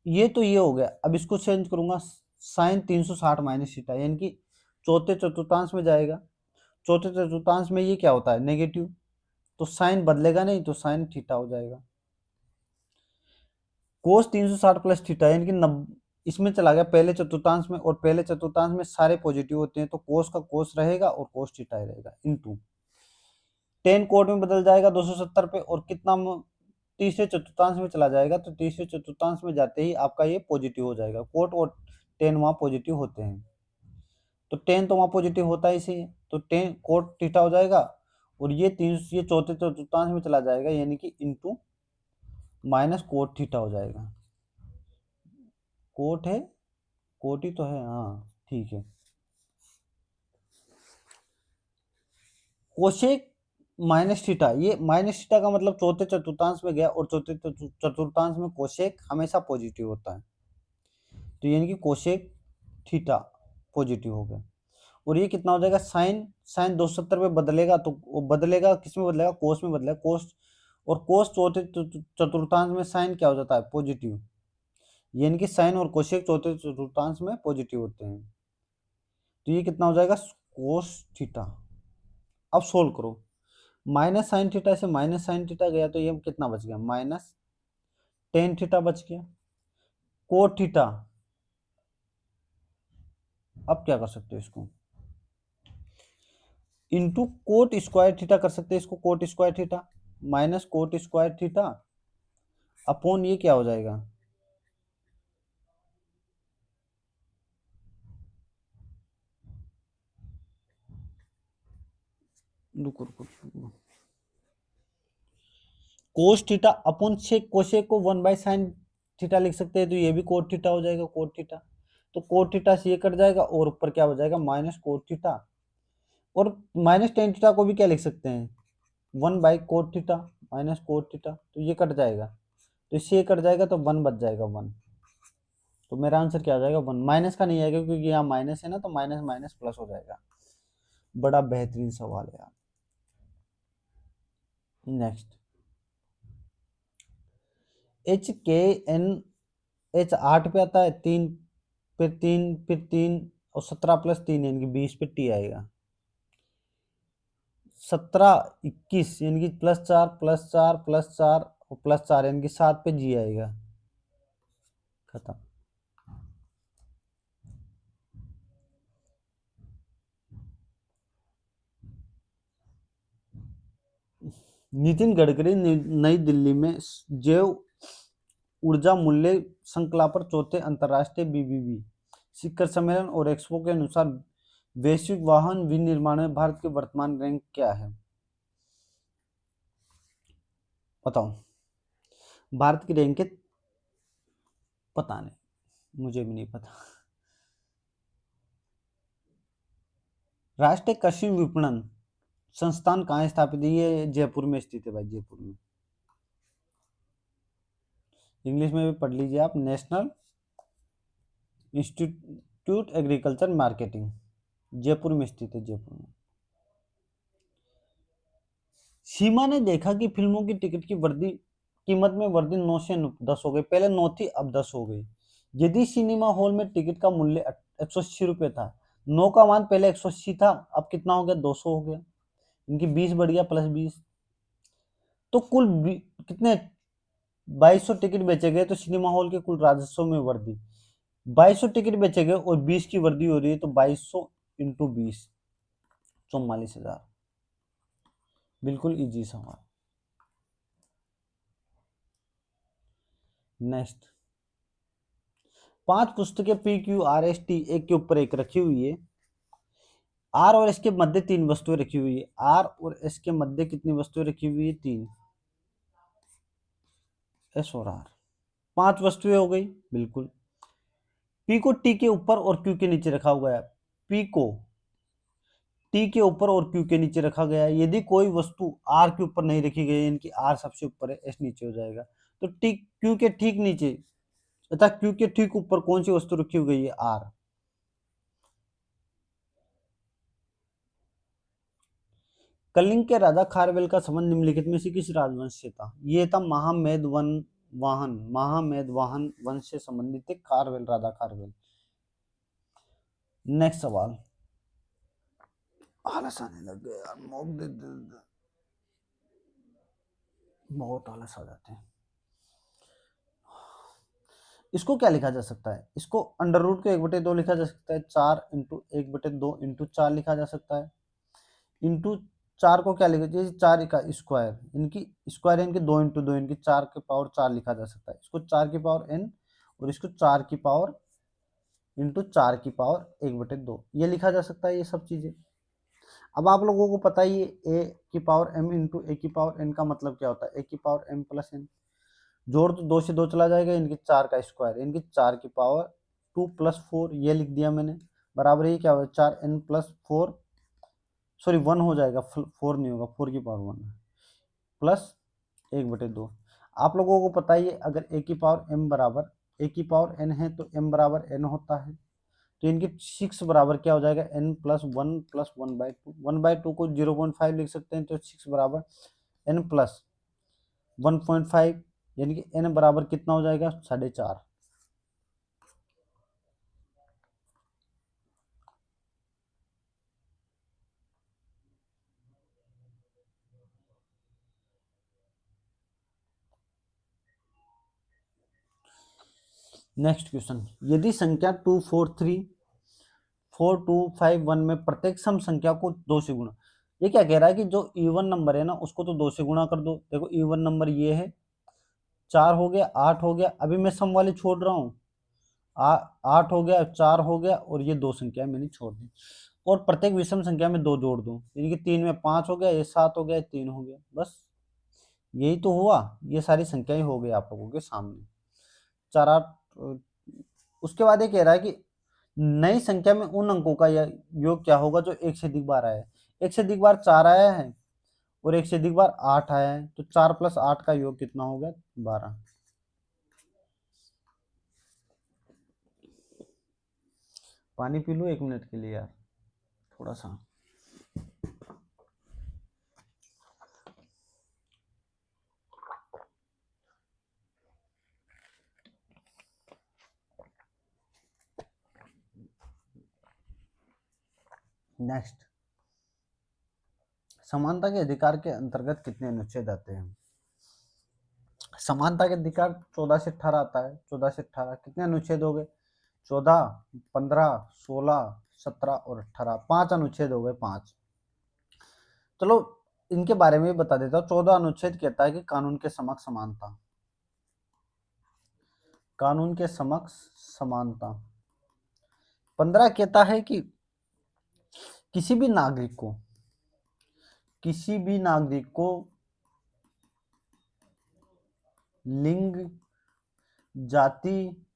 ये तो ये हो गया, अब इसको चेंज करूंगा, साइन 360 माइनस थीटा, यानी कि चौथे चतुर्थांश में जाएगा, चौथे चतुर्थांश में ये क्या होता है, नेगेटिव, तो साइन बदलेगा नहीं, तो साइन थीटा हो जाएगा। कोस 360 प्लस थीटा, यानी कि इसमें चला गया पहले चतुर्थांश में, और पहले चतुर्थांश में सारे पॉजिटिव होते हैं, तो कोस का कोस रहेगा और कोस थीटा ही रहेगा, इनटू 10 कोट में बदल जाएगा 270 पे, और कितना तीसरे चतुर्थांश में चला जाएगा, तो तीसरे चतुर्थांश में जाते ही आपका ये पॉजिटिव हो जाएगा, कोट और 10 वहां पॉजिटिव होते हैं, तो 10 तो वहां पॉजिटिव होता ही सही है, तो 10 कोट थीटा हो जाएगा, और ये चौथे चतुर्थांश में चला जाएगा, यानी कि इंटू माइनस कोट थीटा हो जाएगा। कोट है, कोट ही तो है, हाँ ठीक है। कोशेक माइनस थीटा, ये माइनस थीटा का मतलब चौथे चतुर्थांश में गया, और चौथे चतुर्थांश में कोशेक हमेशा पॉजिटिव होता है, तो यानी कि कोशेक थीटा पॉजिटिव हो गया। और ये कितना हो जाएगा, साइन साइन 270 पे बदलेगा, तो वो बदलेगा किस में बदलेगा, कोस में बदलेगा, कोस, और कोस चौथे चतुर्थांश में साइन क्या हो जाता है, पॉजिटिव, यानी कि साइन और कोशेक चौथे चतुर्थांश में पॉजिटिव होते हैं, तो ये कितना हो जाएगा, कोस थीटा। अब सोल्व करो, माइनस साइन थीटा से माइनस साइन थीटा गया, तो ये कितना बच गया, -10 थीटा बच गया। कोट थीटा, अब क्या कर सकते हो इसको, इंटू कोट स्क्वायर थीटा कर सकते हैं, इसको cot square theta, minus cot square theta upon ये क्या हो जाएगा, रुको रुको रुको, cos theta upon sec, cosec को 1/sin थीटा लिख सकते हैं, तो ये भी कोट थीटा हो जाएगा, कोट थीटा। तो कोट थीटा से ये कट जाएगा और ऊपर क्या हो जाएगा, माइनस कोट थीटा। और माइनस टेन थीटा को भी क्या लिख सकते हैं, 1/कोट थीटा माइनस कोट थीटा, तो ये कट जाएगा, तो इससे ये कट जाएगा, तो 1 बच जाएगा 1। तो मेरा आंसर क्या हो जाएगा, 1। माइनस का नहीं आएगा क्योंकि यहाँ माइनस है ना, तो माइनस माइनस प्लस हो जाएगा। बड़ा बेहतरीन सवाल है यार। नेक्स्ट, एच के एन, एच 8 पे आता है, 3 फिर 3 फिर 3 और 17 प्लस 3 यानी कि 20 पे टी आएगा। 17 21 यानी कि +4 +4 +4 और +4 यानी कि 7 पे जी आएगा। खत्म। नितिन गडकरी नई दिल्ली में जैव ऊर्जा मूल्य श्रृंखला पर चौथे अंतर्राष्ट्रीय बीबीबी शिखर सम्मेलन और एक्सपो के अनुसार वैश्विक वाहन विनिर्माण में भारत की वर्तमान रैंक क्या है, बताओ। भारत की रैंक है, पता नहीं, मुझे भी नहीं पता। राष्ट्रीय कृषि विपणन संस्थान कहाँ स्थापित है, ये जयपुर में स्थित है भाई, जयपुर में। इंग्लिश में भी पढ़ लीजिए आप, national institute agriculture marketing, Jaipur में स्थित है, जयपुर में। सीमा ने देखा कि फिल्मों की टिकट की वृद्धि, कीमत में वृद्धि 9 से 10 हो गई, पहले 9 थी अब 10 हो गई। यदि सिनेमा हॉल में टिकट का मूल्य 180 रुपये था, 9 का मान पहले 180 था, अब कितना हो गया, 200 हो गया, इनकी 20 बढ़ गया, +20। तो कुल कितने, 2200 टिकट बेचे गए, तो सिनेमा हॉल के कुल राजस्व में वृद्धि, 2200 टिकट बेचे गए और 20 की वृद्धि हो रही है, तो 2200 इंटू 20, 44,000। बिल्कुल इजी सवाल। नेक्स्ट, 5 पुस्तकें PQRST एक के ऊपर एक रखी हुई है। आर और एस के मध्य 3 वस्तुएं रखी हुई है। आर और एस के मध्य कितनी वस्तुएं रखी हुई है, 3, एस और आर, 5 वस्तुएं हो गई, बिल्कुल। पी को टी के ऊपर और क्यू के नीचे रखा हुआ है, पी को टी के ऊपर और क्यू के नीचे रखा गया है। यदि कोई वस्तु आर के ऊपर नहीं रखी गई, इनकी आर सबसे ऊपर है, एस नीचे हो जाएगा। तो टी क्यू के ठीक नीचे तथा क्यू के ठीक ऊपर कौन सी वस्तु रखी हुई है, आर। कलिंग के राजा खारवेल का संबंध निम्नलिखित में से किस राजवंश से था, ये था महामेदवाहन वंश से संबंधित थे खारवेल, राजा खारवेल। नेक्स्ट सवाल, आलस आने लग गया यार, बहुत आलस आ जाते हैं। इसको क्या लिखा जा सकता है, इसको अंडर रूट को 1/2 लिखा जा सकता है, 4 इंटू 1/2 इंटू 4 लिखा जा सकता है। इंटू 4 को क्या लिखा जाए, 4 का स्क्वायर, इनकी स्क्वायर इनके 2 इंटू 2 इनकी 4 की पावर 4 लिखा जा सकता है। इसको 4 की पावर n और इसको 4 की पावर इंटू 4 की पावर 1/2 ये लिखा जा सकता है, ये सब चीजें। अब आप लोगों को पता ही है ए की पावर m इंटू ए की पावर n का मतलब क्या होता है, ए की पावर m प्लस n। जोड़ तो 2 से 2 चला जाएगा, इनकी 4 का स्क्वायर, इनकी 4 की पावर 2 + 4 ये लिख दिया मैंने, बराबर ये क्या होगा, 4n+4, सॉरी 1 हो जाएगा, 4 नहीं होगा, 4 की पावर 1 प्लस 1/2। आप लोगों को पता ही है अगर ए की पावर m बराबर ए की पावर n है तो m बराबर n होता है, तो इनकी 6 बराबर क्या हो जाएगा, n+1 + 1/2, 1/2 को 0.5 लिख सकते हैं, तो 6 बराबर n+1.5 यानी कि n बराबर कितना हो जाएगा, 4.5। नेक्स्ट क्वेश्चन, यदि संख्या 243 4251 में प्रत्येक सम संख्या को 2 से गुणा, ये क्या कह रहा है कि जो इवन नंबर है ना उसको तो 2 से गुणा कर दो। देखो इवन नंबर ये है, 4 हो गया, 8 हो गया, अभी मैं सम वाले छोड़ रहा हूँ। 8 हो गया, 4 हो गया, और ये 2 संख्या मैंने छोड़ दी, और प्रत्येक विषम संख्या में 2 जोड़ दूं, यानी कि 3 में 5 हो गया, ये 7 हो गया, ये 3 हो गया, बस यही तो हुआ। ये सारी संख्याएं हो गई आप लोगों के सामने, 4 8। उसके बाद ये कह रहा है कि नई संख्या में उन अंकों का योग क्या होगा जो एक से अधिक बार आया है। एक से अधिक बार 4 आया है, और एक से अधिक बार 8 आया है, तो 4 + 8 का योग कितना हो गया, 12। पानी पी लो 1 मिनट के लिए यार, थोड़ा सा। नेक्स्ट, समानता के अधिकार के अंतर्गत कितने अनुच्छेद आते हैं। समानता के अधिकार 14 से 18 आता है। 14 से 18 कितने अनुच्छेद हो गए, 14, 15, 16, 17 और 18, 5 अनुच्छेद हो गए, 5। चलो इनके बारे में बता देता हूँ। 14 अनुच्छेद कहता है कि कानून के समक्ष समानता, कानून के समक्ष समानता। 15 कहता है कि किसी भी नागरिक को, किसी भी नागरिक को लिंग, जाति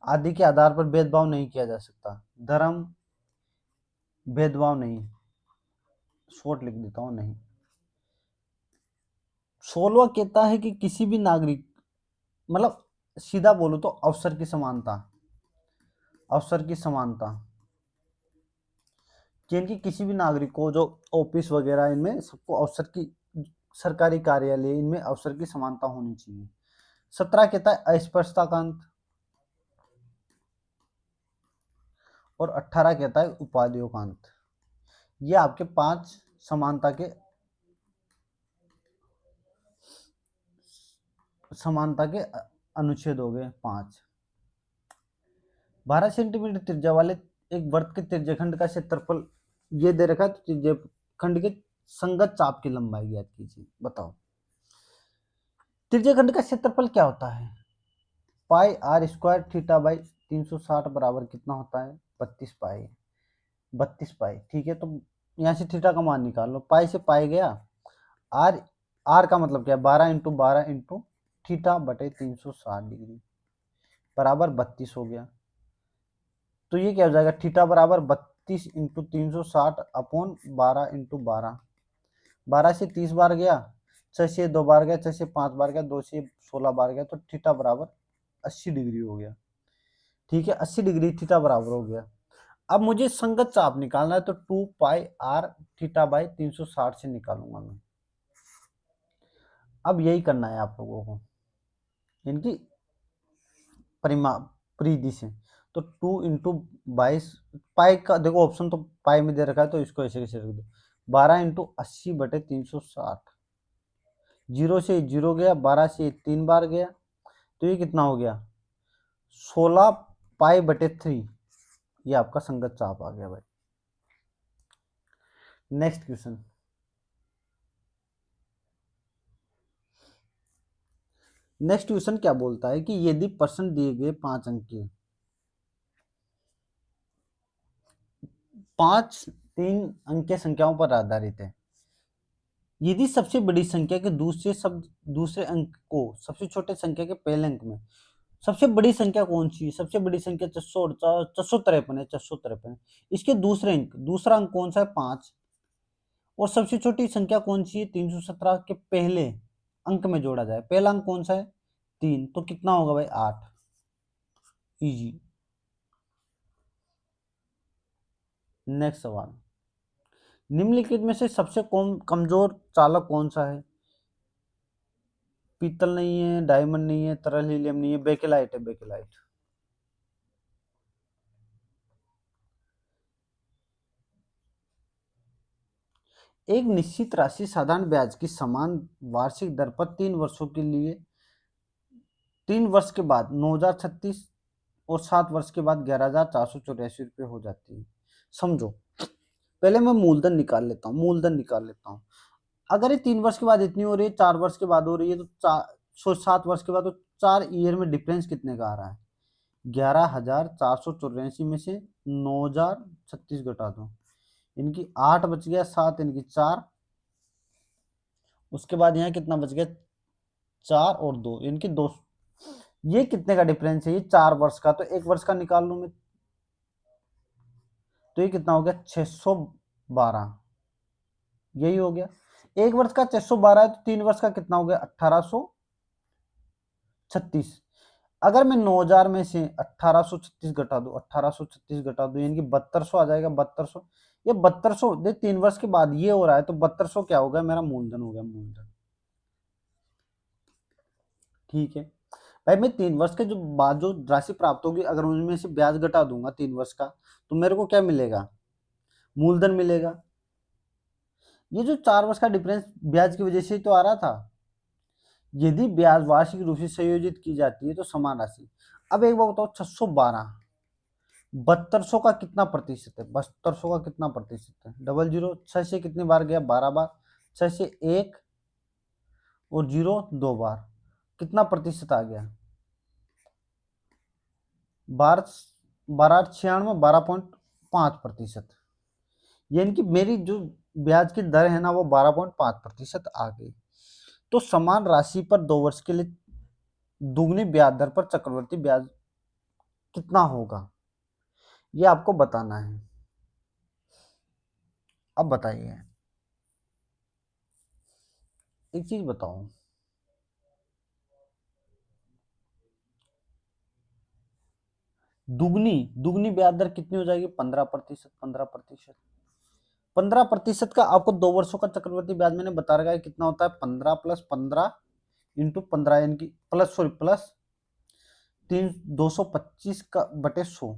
आदि के आधार पर भेदभाव नहीं किया जा सकता। धर्म भेदभाव नहीं, शॉर्ट लिख देता हूं, नहीं। 16वां कहता है कि किसी भी नागरिक, मतलब सीधा बोलो तो अवसर की समानता, अवसर की समानता, कि किसी भी नागरिक को जो ऑफिस वगैरह इनमें सबको अवसर की, सरकारी कार्यालय इनमें अवसर की समानता होनी चाहिए। 17 कहता है अस्पृश्यता का अंत, और 18 कहता है उपाधियों का अंत। ये आपके 5 समानता के, समानता के अनुच्छेद हो गए 5। 12 सेंटीमीटर त्रिज्या वाले एक वृत्त के त्रिज्याखंड का क्षेत्रफल ये दे रखा है, तो त्रिज्याखंड के संगत चाप की लंबाई ज्ञात कीजिए। बताओ त्रिज्याखंड का क्षेत्रफल क्या होता है, पाई आर स्क्वायर थीटा बाई 360 बराबर कितना होता है, 32 पाई। 32 पाई, ठीक है। तो यहाँ से थीटा का मान निकाल लो, पाई से पाई गया, आर, आर का मतलब क्या है, 12 × 12 × थीटा बटे 360 डिग्री बराबर 32 हो गया। तो ये क्या हो जाएगा, थीटा बराबर 32 × 360 अपॉन 12 × 12। 12 से 30 बार गया, 6 से 2 बार गया, 6 से 5 बार गया, 2 से 16 बार गया, तो थीटा बराबर 80 डिग्री हो गया। ठीक है, 80 डिग्री थीटा बराबर हो गया। अब मुझे संगत चाप निकालना है, तो 2 पाई आर थीटा बाई 360 से निकालूंगा मैं। अब यही करना है आप लोगों को, इनकी परिधि से। तो 2 × 22 पाई का देखो ऑप्शन तो पाई में दे रखा है, तो इसको ऐसे कैसे रख दो, 12 × 80/360। 0 से 0 गया, 12 से 3 बार गया, तो ये कितना हो गया, 16 पाई/3। ये आपका संगत चाप आ गया भाई। नेक्स्ट क्वेश्चन, नेक्स्ट क्वेश्चन क्या बोलता है कि यदि प्रश्न दिए गए 5 अंक के 5 3 अंक के संख्याओं पर आधारित है, यदि सबसे बड़ी संख्या के दूसरे अंक को सबसे छोटे संख्या के पहले अंक में, सबसे बड़ी संख्या कौन सी है, सबसे बड़ी संख्या 453 है, 453 है। इसके दूसरे अंक, दूसरा अंक कौन सा है, 5, और सबसे छोटी संख्या कौन सी है, 317 के पहले अंक में जोड़ा जाए, पहला अंक कौन सा है, 3, तो कितना होगा भाई, 8। इजी। नेक्स्ट सवाल, निम्नलिखित में से सबसे कमजोर चालक कौन सा है, पीतल नहीं है, डायमंड नहीं है, तरल हीलियम नहीं है, बेकेलाइट है, बेकेलाइट। एक निश्चित राशि साधारण ब्याज की समान वार्षिक दर पर 3 वर्षों के लिए, 3 वर्ष के बाद 9,036 और 7 वर्ष के बाद 11,484 रुपये हो जाती है। समझो पहले मैं मूलधन निकाल लेता हूँ, मूलधन निकाल लेता हूँ। अगर ये 3 वर्ष के बाद इतनी हो रही है, 4 वर्ष के बाद हो रही है, तो 7 वर्ष के बाद, तो 4 ईयर में डिफरेंस कितने का आ रहा है? 11,484 में से 9,036 घटा दो, इनकी 8 बच गया, 7 इनकी 4, उसके बाद यहाँ कितना बच गया? 4 और 2, इनकी 2। ये कितने का डिफरेंस है? ये 4 वर्ष का, तो 1 वर्ष का निकाल लूं मैं, तो ये कितना हो गया? 612। यही हो गया। 1 वर्ष का 612 है, तो 3 वर्ष का कितना हो गया? 1836। अगर मैं 9,000 में से 1836 घटा दूं, 1836 घटा दूं, यानी कि 7200 आ जाएगा, 7200। ये 7200 देख, 3 वर्ष के बाद ये हो रहा है, तो 7200 क्या हो गया? मेरा मूलधन हो गया, मूलधन। ठीक है भाई, मैं 3 वर्ष के जो बाद जो राशि प्राप्त होगी, अगर उनमें से ब्याज घटा दूंगा 3 वर्ष का, तो मेरे को क्या मिलेगा? मूलधन मिलेगा। ये जो 4 वर्ष का डिफरेंस ब्याज की वजह से ही तो आ रहा था। यदि ब्याज वार्षिक रूप से संयोजित की जाती है तो समान राशि। अब एक बात बताओ, 612 7200 का कितना प्रतिशत है? 7200 का कितना प्रतिशत है? डबल जीरो, 6 से कितनी बार गया? 12 बार। 6 से 1 और 0 2 बार, कितना प्रतिशत आ गया? 12 12 96, 12.5%। यानी कि मेरी जो ब्याज की दर है ना, वो 12.5% आ गई। तो समान राशि पर 2 वर्ष के लिए दुगनी ब्याज दर पर चक्रवृद्धि ब्याज कितना होगा, ये आपको बताना है। अब बताइए, एक चीज बताओ, दुगनी दुगनी ब्याज दर कितनी हो जाएगी? 15%। 15%। 15% का आपको 2 वर्षों का चक्रवृद्धि ब्याज मैंने बता रखा है कितना होता है। 15 प्लस 15 इंटू 15, यानी कि प्लस, सॉरी, प्लस 225 का बटे 100,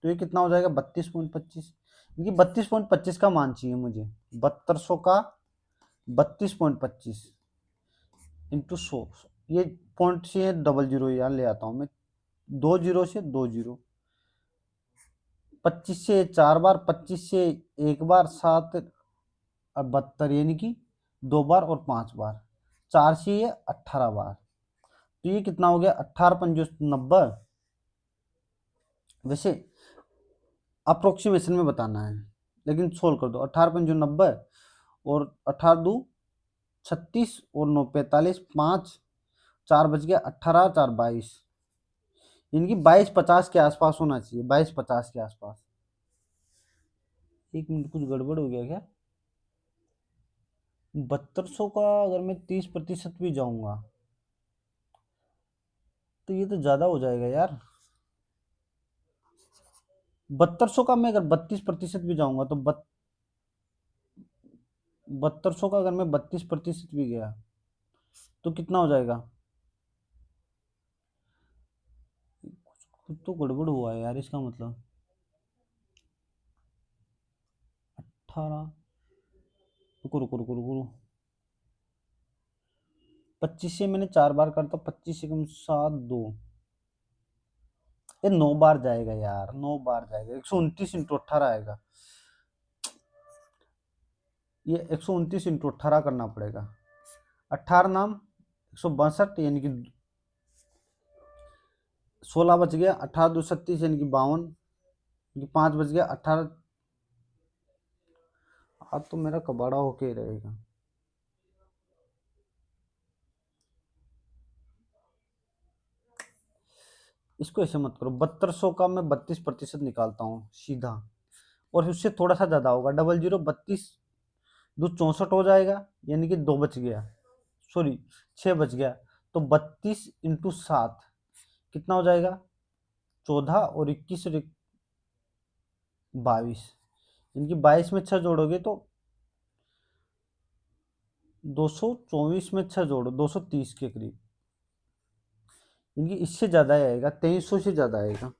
तो ये कितना हो जाएगा? 32.25। क्योंकि 32.25 का मान चाहिए मुझे, 7200 का 32.25 इंटू 100। ये पॉइंट से डबल जीरो यहाँ ले आता हूँ मैं, 2 जीरो से 2 जीरो, 25 से 4 बार, 25 से 1 बार, 7 और 72, यानी कि 2 बार और 5 बार, 4 से ये 18 बार, तो ये कितना हो गया? 18 पंजो 90। वैसे अप्रोक्सीमेशन में बताना है, लेकिन सोल्व कर दो। 18 पंजो 90 और 18 दो 36 और 9 45, 5 4 बच गया, 18 4 22, इनकी 2250 के आसपास होना चाहिए, 2250 के आसपास। एक मिनट, कुछ गड़बड़ हो गया क्या? 7200 का अगर मैं 30% भी जाऊंगा, तो ये तो ज्यादा हो जाएगा यार। 7200 का मैं अगर 32% भी जाऊंगा, तो 7200 का अगर मैं 32% भी गया, तो कितना हो जाएगा? कुछ तो गड़बड़ हुआ है यार, इसका मतलब 18, रुको रुको रुको रुको, 25 से मैंने 4 बार करता, 25 से कम 7 2, ये 9 बार जाएगा यार, 9 बार जाएगा, 129 इंटू 18 आएगा। ये 129 इंटू 18 करना पड़ेगा। 18 नाम 162, यानी कि 16 बच गया, 18 दो 36, यानी कि 52, 5 बच गया, 18। अब तो मेरा कबाड़ा होके ही रहेगा। इसको ऐसे मत करो, 7200 का मैं 32% निकालता हूँ सीधा, और उससे थोड़ा सा ज्यादा होगा, डबल जीरो 32 दो 64 हो जाएगा, यानी कि 2 बच गया, सॉरी 6 बच गया, तो 32 इंटू 7 कितना हो जाएगा? 14 और 21 और 22, इनकी 22 में 6 जोड़ोगे तो 224 में 6 जोड़ो 230 के करीब, इनकी इससे ज्यादा आएगा, 2300 से ज्यादा आएगा।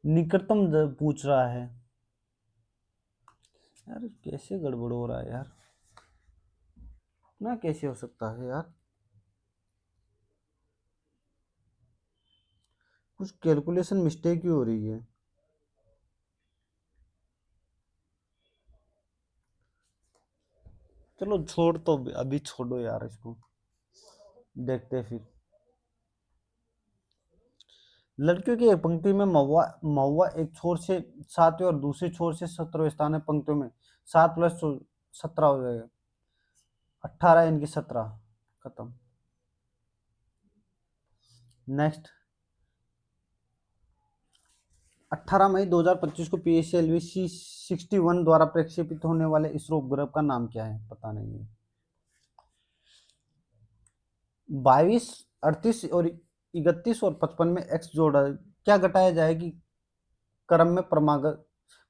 निकटतम पूछ रहा है यार, कैसे गड़बड़ हो रहा है यार, ना कैसे हो सकता है यार? कुछ कैलकुलेशन मिस्टेक ही हो रही है। चलो छोड़, तो अभी छोड़ो यार इसको, देखते हैं फिर। लड़कियों की एक पंक्ति में महुआ महुआ एक छोर से 7वें और दूसरी छोर से 17वें स्थान है। पंक्तियों में 7 + 17 हो जाएगा 18, इनकी 17 खत्म। नेक्स्ट, 18 मई 2025 को PSLV C61 द्वारा प्रक्षेपित होने वाले इसरो उपग्रह का नाम क्या है? पता नहीं है। 22, 38 और 31 और 55 में x जोड़ा क्या घटाया जाए कि क्रम में क्रमागत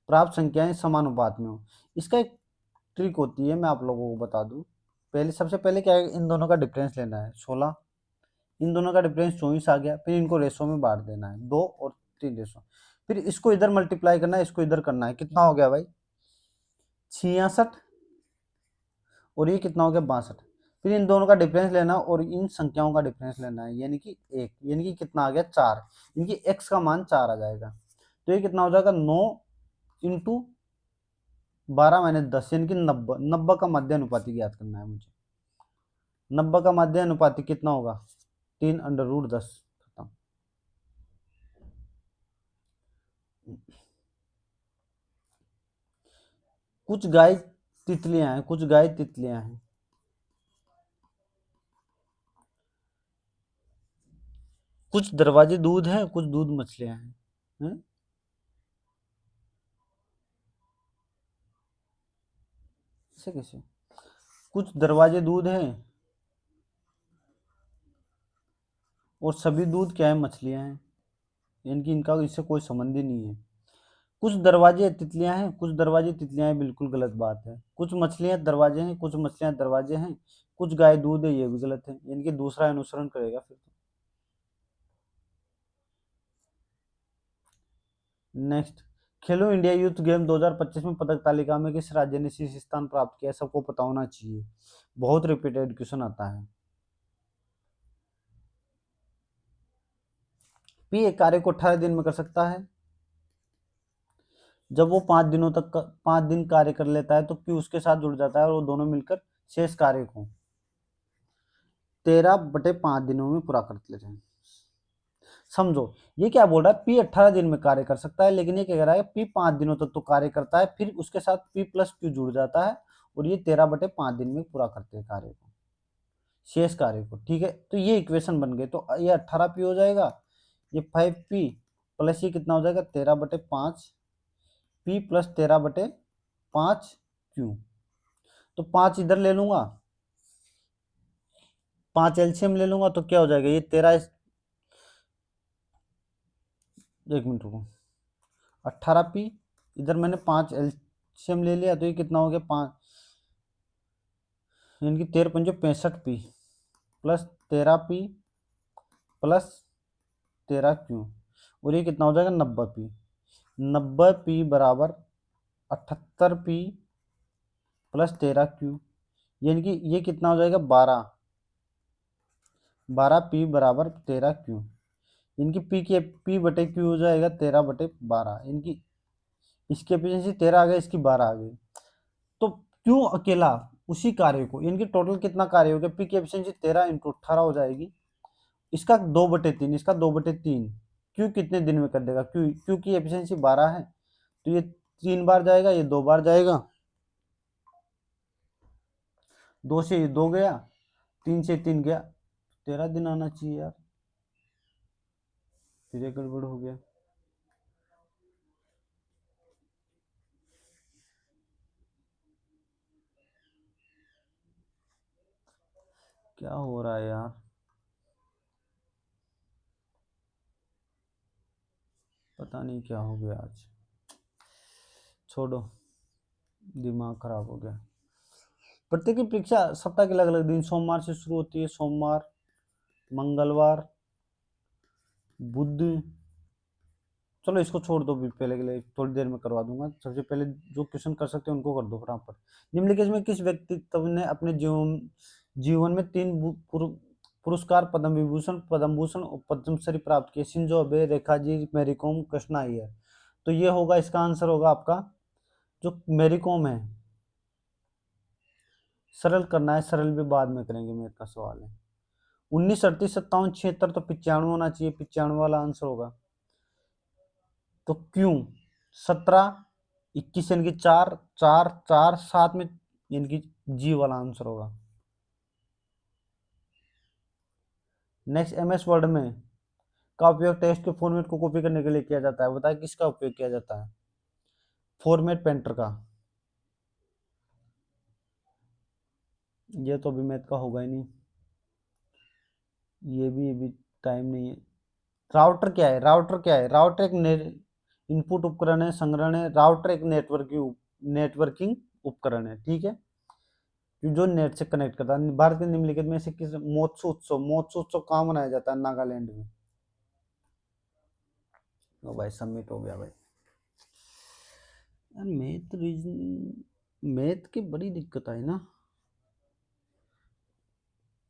प्राप्त संख्याएं समानुपात में हो? इसका एक ट्रिक होती है, मैं आप लोगों को बता दूं। पहले, सबसे पहले क्या है, इन दोनों का डिफरेंस लेना है 16, इन दोनों का डिफरेंस 24 आ गया, फिर इनको रेशो में बांट देना है 2 और 3 रेशो, फिर इसको इधर मल्टीप्लाई करना है, इसको इधर करना है। कितना हो गया भाई? 66, और ये कितना हो गया? 62। फिर इन दोनों का डिफरेंस लेना और इन संख्याओं का डिफरेंस लेना है, यानी कि 1, यानी कि कितना आ गया? 4। इनकी x का मान 4 आ जाएगा। तो ये कितना हो जाएगा? 9 इंटू 12 - 10, यानी कि 90। 90 का मध्य अनुपाती ज्ञात करना है मुझे। 90 का मध्य अनुपाती कितना होगा? 3/10। खत्म। कुछ गाय तितलियां हैं, कुछ गाय तितलियां हैं। कुछ दरवाजे दूध हैं, कुछ दूध मछलियां हैं। हैं? ऐसे कैसे? कुछ दरवाजे दूध हैं और सभी दूध क्या है? मछलियां हैं, यानी कि इनका इससे कोई संबंध ही नहीं है। कुछ दरवाजे तितलियां हैं, कुछ दरवाजे तितलियां हैं, बिल्कुल गलत बात है। कुछ मछलियां दरवाजे हैं, कुछ मछलियां दरवाजे हैं, कुछ गाय दूध है, ये भी गलत है, यानी कि दूसरा अनुसरण करेगा फिर तो। नेक्स्ट, खेलो इंडिया यूथ गेम 2025 में पदक तालिका में किस राज्य ने शीर्ष स्थान प्राप्त किया? सबको पता होना चाहिए, बहुत रिपीटेड क्वेश्चन आता है। पी एक कार्य को 18 दिन में कर सकता है। जब वो 5 दिन कार्य कर लेता है तो क्यू उसके साथ जुड़ जाता है और वो दोनों मिलकर शेष कार्य को 13/5 दिनों में पूरा कर लेते हैं। समझो, ये क्या बोल रहा है? पी 18 दिन में कार्य कर सकता है, लेकिन ये कह रहा है पी 5 दिनों तक तो कार्य करता है, फिर उसके साथ पी प्लस क्यू जुड़ जाता है और ये 13/5 दिन में पूरा करते हैं कार्य को, शेष कार्य को। ठीक है, तो ये इक्वेशन बन गए। तो ये 18 पी हो जाएगा, ये 5 पी प्लस ये कितना हो जाएगा? 13/5 पी प्लस 13/5 क्यू। तो 5 इधर ले लूंगा, 5 एलसीएम ले लूंगा, तो क्या हो जाएगा? ये 13, 1 मिनट रुको, 18 पी, इधर मैंने 5 एलसीएम ले लिया, तो ये कितना हो गया? 5, यानी कि 13×5 = 65 P plus 13 P plus 13 Q, और ये कितना हो जाएगा? 90 पी। 90 पी बराबर 78 पी प्लस 13 क्यू, यानी कि ये कितना हो जाएगा? 12 पी बराबर 13 क्यू, इनकी पी/क्यू हो जाएगा 13/12। इनकी, इसकी एफिशिएंसी 13 आ गई, इसकी 12 आ गई। तो क्यों अकेला उसी कार्य को, इनकी टोटल कितना कार्य हो गया? पी की एफिशिएंसी 13 × 18 हो जाएगी, इसका 2/3, इसका 2/3। क्यू कितने दिन में कर देगा? क्यू की एफिशिएंसी 12 है, तो ये 3 बार जाएगा, ये 2 बार जाएगा, 2 से ये 2 गया, 3 से 3 गया, 13 दिन आना चाहिए यार, फिर ये गड़बड़ हो गया। क्या हो रहा है यार, पता नहीं क्या हो गया आज, छोड़ो, दिमाग खराब हो गया। प्रत्येक की परीक्षा सप्ताह के अलग अलग दिन, सोमवार से शुरू होती है, सोमवार, मंगलवार, बुध। चलो इसको छोड़ दो, भी पहले के लिए थोड़ी देर में करवा दूंगा। सबसे पहले जो क्वेश्चन कर सकते हैं उनको कर दो फटाफट। निम्नलिखित में किस व्यक्तित्व ने अपने जीवन जीवन में 3 पुरस्कार, पद्म विभूषण, पद्म भूषण और पद्मश्री प्राप्त किए? Shinzo Abe, Rekha ji, Mary com, Krishna Iyer. तो ये होगा, इसका आंसर होगा आपका जो मैरी कॉम है, सरल करना है, सरल भी बाद में करेंगे, मैथ का सवाल है। 19, 38, 57, 76 तो 95 होना चाहिए, 95 वाला आंसर होगा। तो क्यों 17, 21 यानी कि 4, 4, 4, 7 में यानी कि जी वाला आंसर होगा। नेक्स्ट, एमएस वर्ड में का उपयोग टेक्स्ट के फॉर्मेट को कॉपी करने के लिए किया जाता है, बताए किसका उपयोग किया जाता है? फॉर्मेट पेंटर का। ये तो अभी मैथ का होगा ही नहीं, ये भी टाइम नहीं है। राउटर क्या है? राउटर क्या है? राउटर एक इनपुट उपकरण है, संग्रहण है। राउटर एक नेटवर्किंग उपकरण है, ठीक है, जो नेट से कनेक्ट करता है। भारत के निम्नलिखित में से किस महोत्सव कहाँ मनाया जाता है? नागालैंड में। ओ भाई सबमिट हो गया भाई। यार मैथ रीजनिंग मैथ की बड़ी दिक्कत आई ना।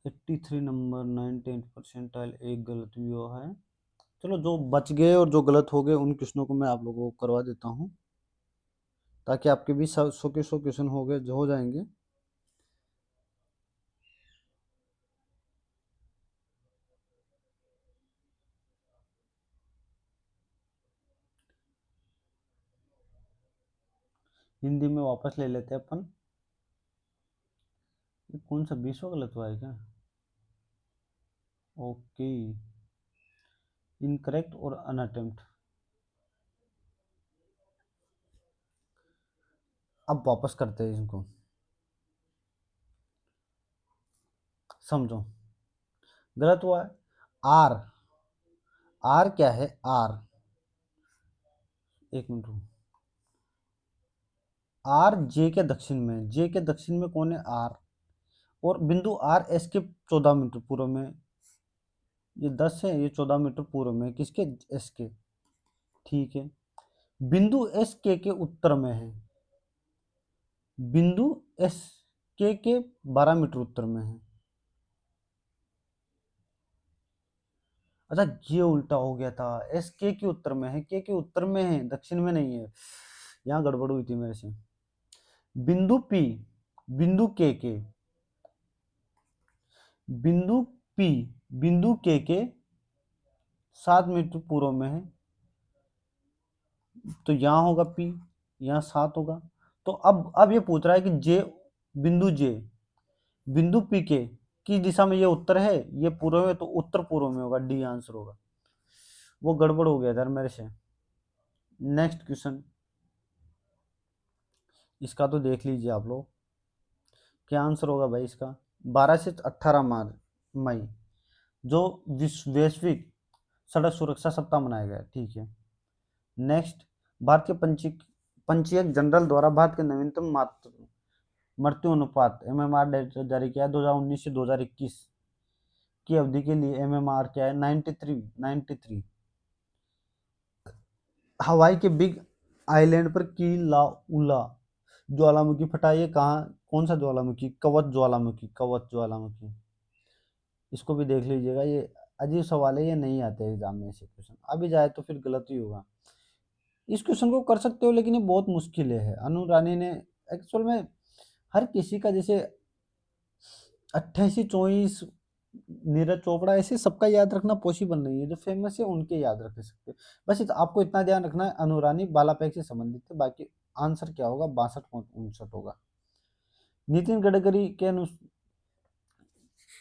83 नंबर, 98 परसेंटाइल, एक गलत भी हुआ है। चलो जो बच गए और जो गलत हो गए उन क्वेश्चनों को मैं आप लोगों को करवा देता हूँ, ताकि आपके भी 100 के 100 क्वेश्चन हो गए, जो हो जाएंगे। हिंदी में वापस ले लेते हैं अपन। ये कौन सा 20वां गलत हुआ है क्या? ओके, इनकरेक्ट और अनअटेम्प्ट। अब वापस करते हैं इनको, समझो। गलत हुआ है। आर, आर क्या है? आर, एक मिनट, आर जे के दक्षिण में, जे के दक्षिण में कौन है? आर। और बिंदु आर एस के 14 मीटर पूर्व में, ये 10 है, ये 14 मीटर पूर्व में, किसके? एस के, ठीक है। बिंदु एस के उत्तर में है, बिंदु एस के 12 मीटर उत्तर में है। अच्छा, ये उल्टा हो गया था, एस के उत्तर में है, के उत्तर में है, दक्षिण में नहीं है। यहाँ गड़बड़ हुई थी मेरे से। बिंदु पी, बिंदु के बिंदु पी, बिंदु के 7 मीटर पूर्व में है, तो यहाँ होगा पी, यहाँ 7 होगा। तो अब ये पूछ रहा है कि जे, बिंदु जे, बिंदु पी के किस दिशा में? ये उत्तर है, ये पूर्व में, तो उत्तर पूर्व में होगा, डी आंसर होगा। वो गड़बड़ हो गया था मेरे से। नेक्स्ट क्वेश्चन, इसका तो देख लीजिए आप लोग, क्या आंसर होगा भाई इसका? 12 से 18 मई जो वैश्विक सड़क सुरक्षा सप्ताह मनाया गया, ठीक है। नेक्स्ट, भारत के पंजीयक जनरल द्वारा भारत के नवीनतम मृत्यु अनुपात एमएमआर जारी किया है 2019 से 2021 की अवधि के लिए। एमएमआर क्या है? 93, 93। हवाई के बिग आइलैंड पर की लाउला ज्वालामुखी फटा, ये कहाँ, कौन सा ज्वालामुखी? कवच ज्वालामुखी, कवच ज्वालामुखी। इसको भी देख लीजिएगा, ये अजीब सवाल है, ये नहीं आते एग्जाम में ऐसे क्वेश्चन। अभी जाए तो फिर गलत ही होगा। इस क्वेश्चन को कर सकते हो, लेकिन ये बहुत मुश्किल है। अनु रानी ने एक्चुअल में हर किसी का, जैसे 88, 24, नीरज चोपड़ा, ऐसे सबका याद रखना पॉसिबल नहीं है। जो फेमस है उनके याद रख सकते हो। बस आपको इतना ध्यान रखना है, अनुरानी बालापैक से संबंधित है। बाकी आंसर क्या होगा? 62.59 होगा। नितिन गडकरी के अनुसार,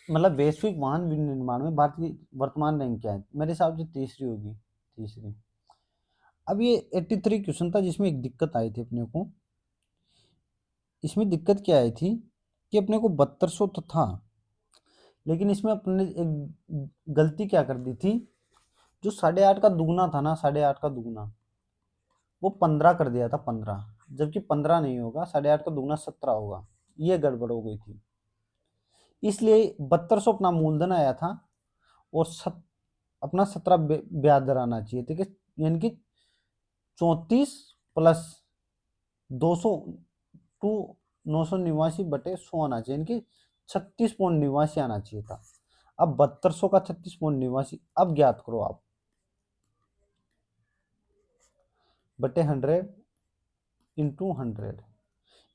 मतलब वैश्विक वाहन निर्माण में भारत की वर्तमान रैंक क्या है? मेरे हिसाब से तीसरी होगी, तीसरी। अब ये 83 क्वेश्चन था, जिसमें एक दिक्कत आई थी अपने को। इसमें दिक्कत क्या आई थी कि अपने को 7200 तो था, लेकिन इसमें अपने एक गलती क्या कर दी थी, जो 8.5 का दुगना था ना, 8.5 का दुगना, वो 15 कर दिया था, 15। जबकि 15 नहीं होगा, 8.5 का दुगना 17 होगा। ये गड़बड़ हो गई थी, इसलिए 7200 अपना मूलधन आया था, और अपना 17 ब्याज दर आना चाहिए, ठीक है। यानी कि 34 प्लस 200 टू 989/100 आना चाहिए, यानी कि 36.89 आना चाहिए था। अब 7200 का 36.89 अब ज्ञात करो आप, बटे 100 इंटू 100।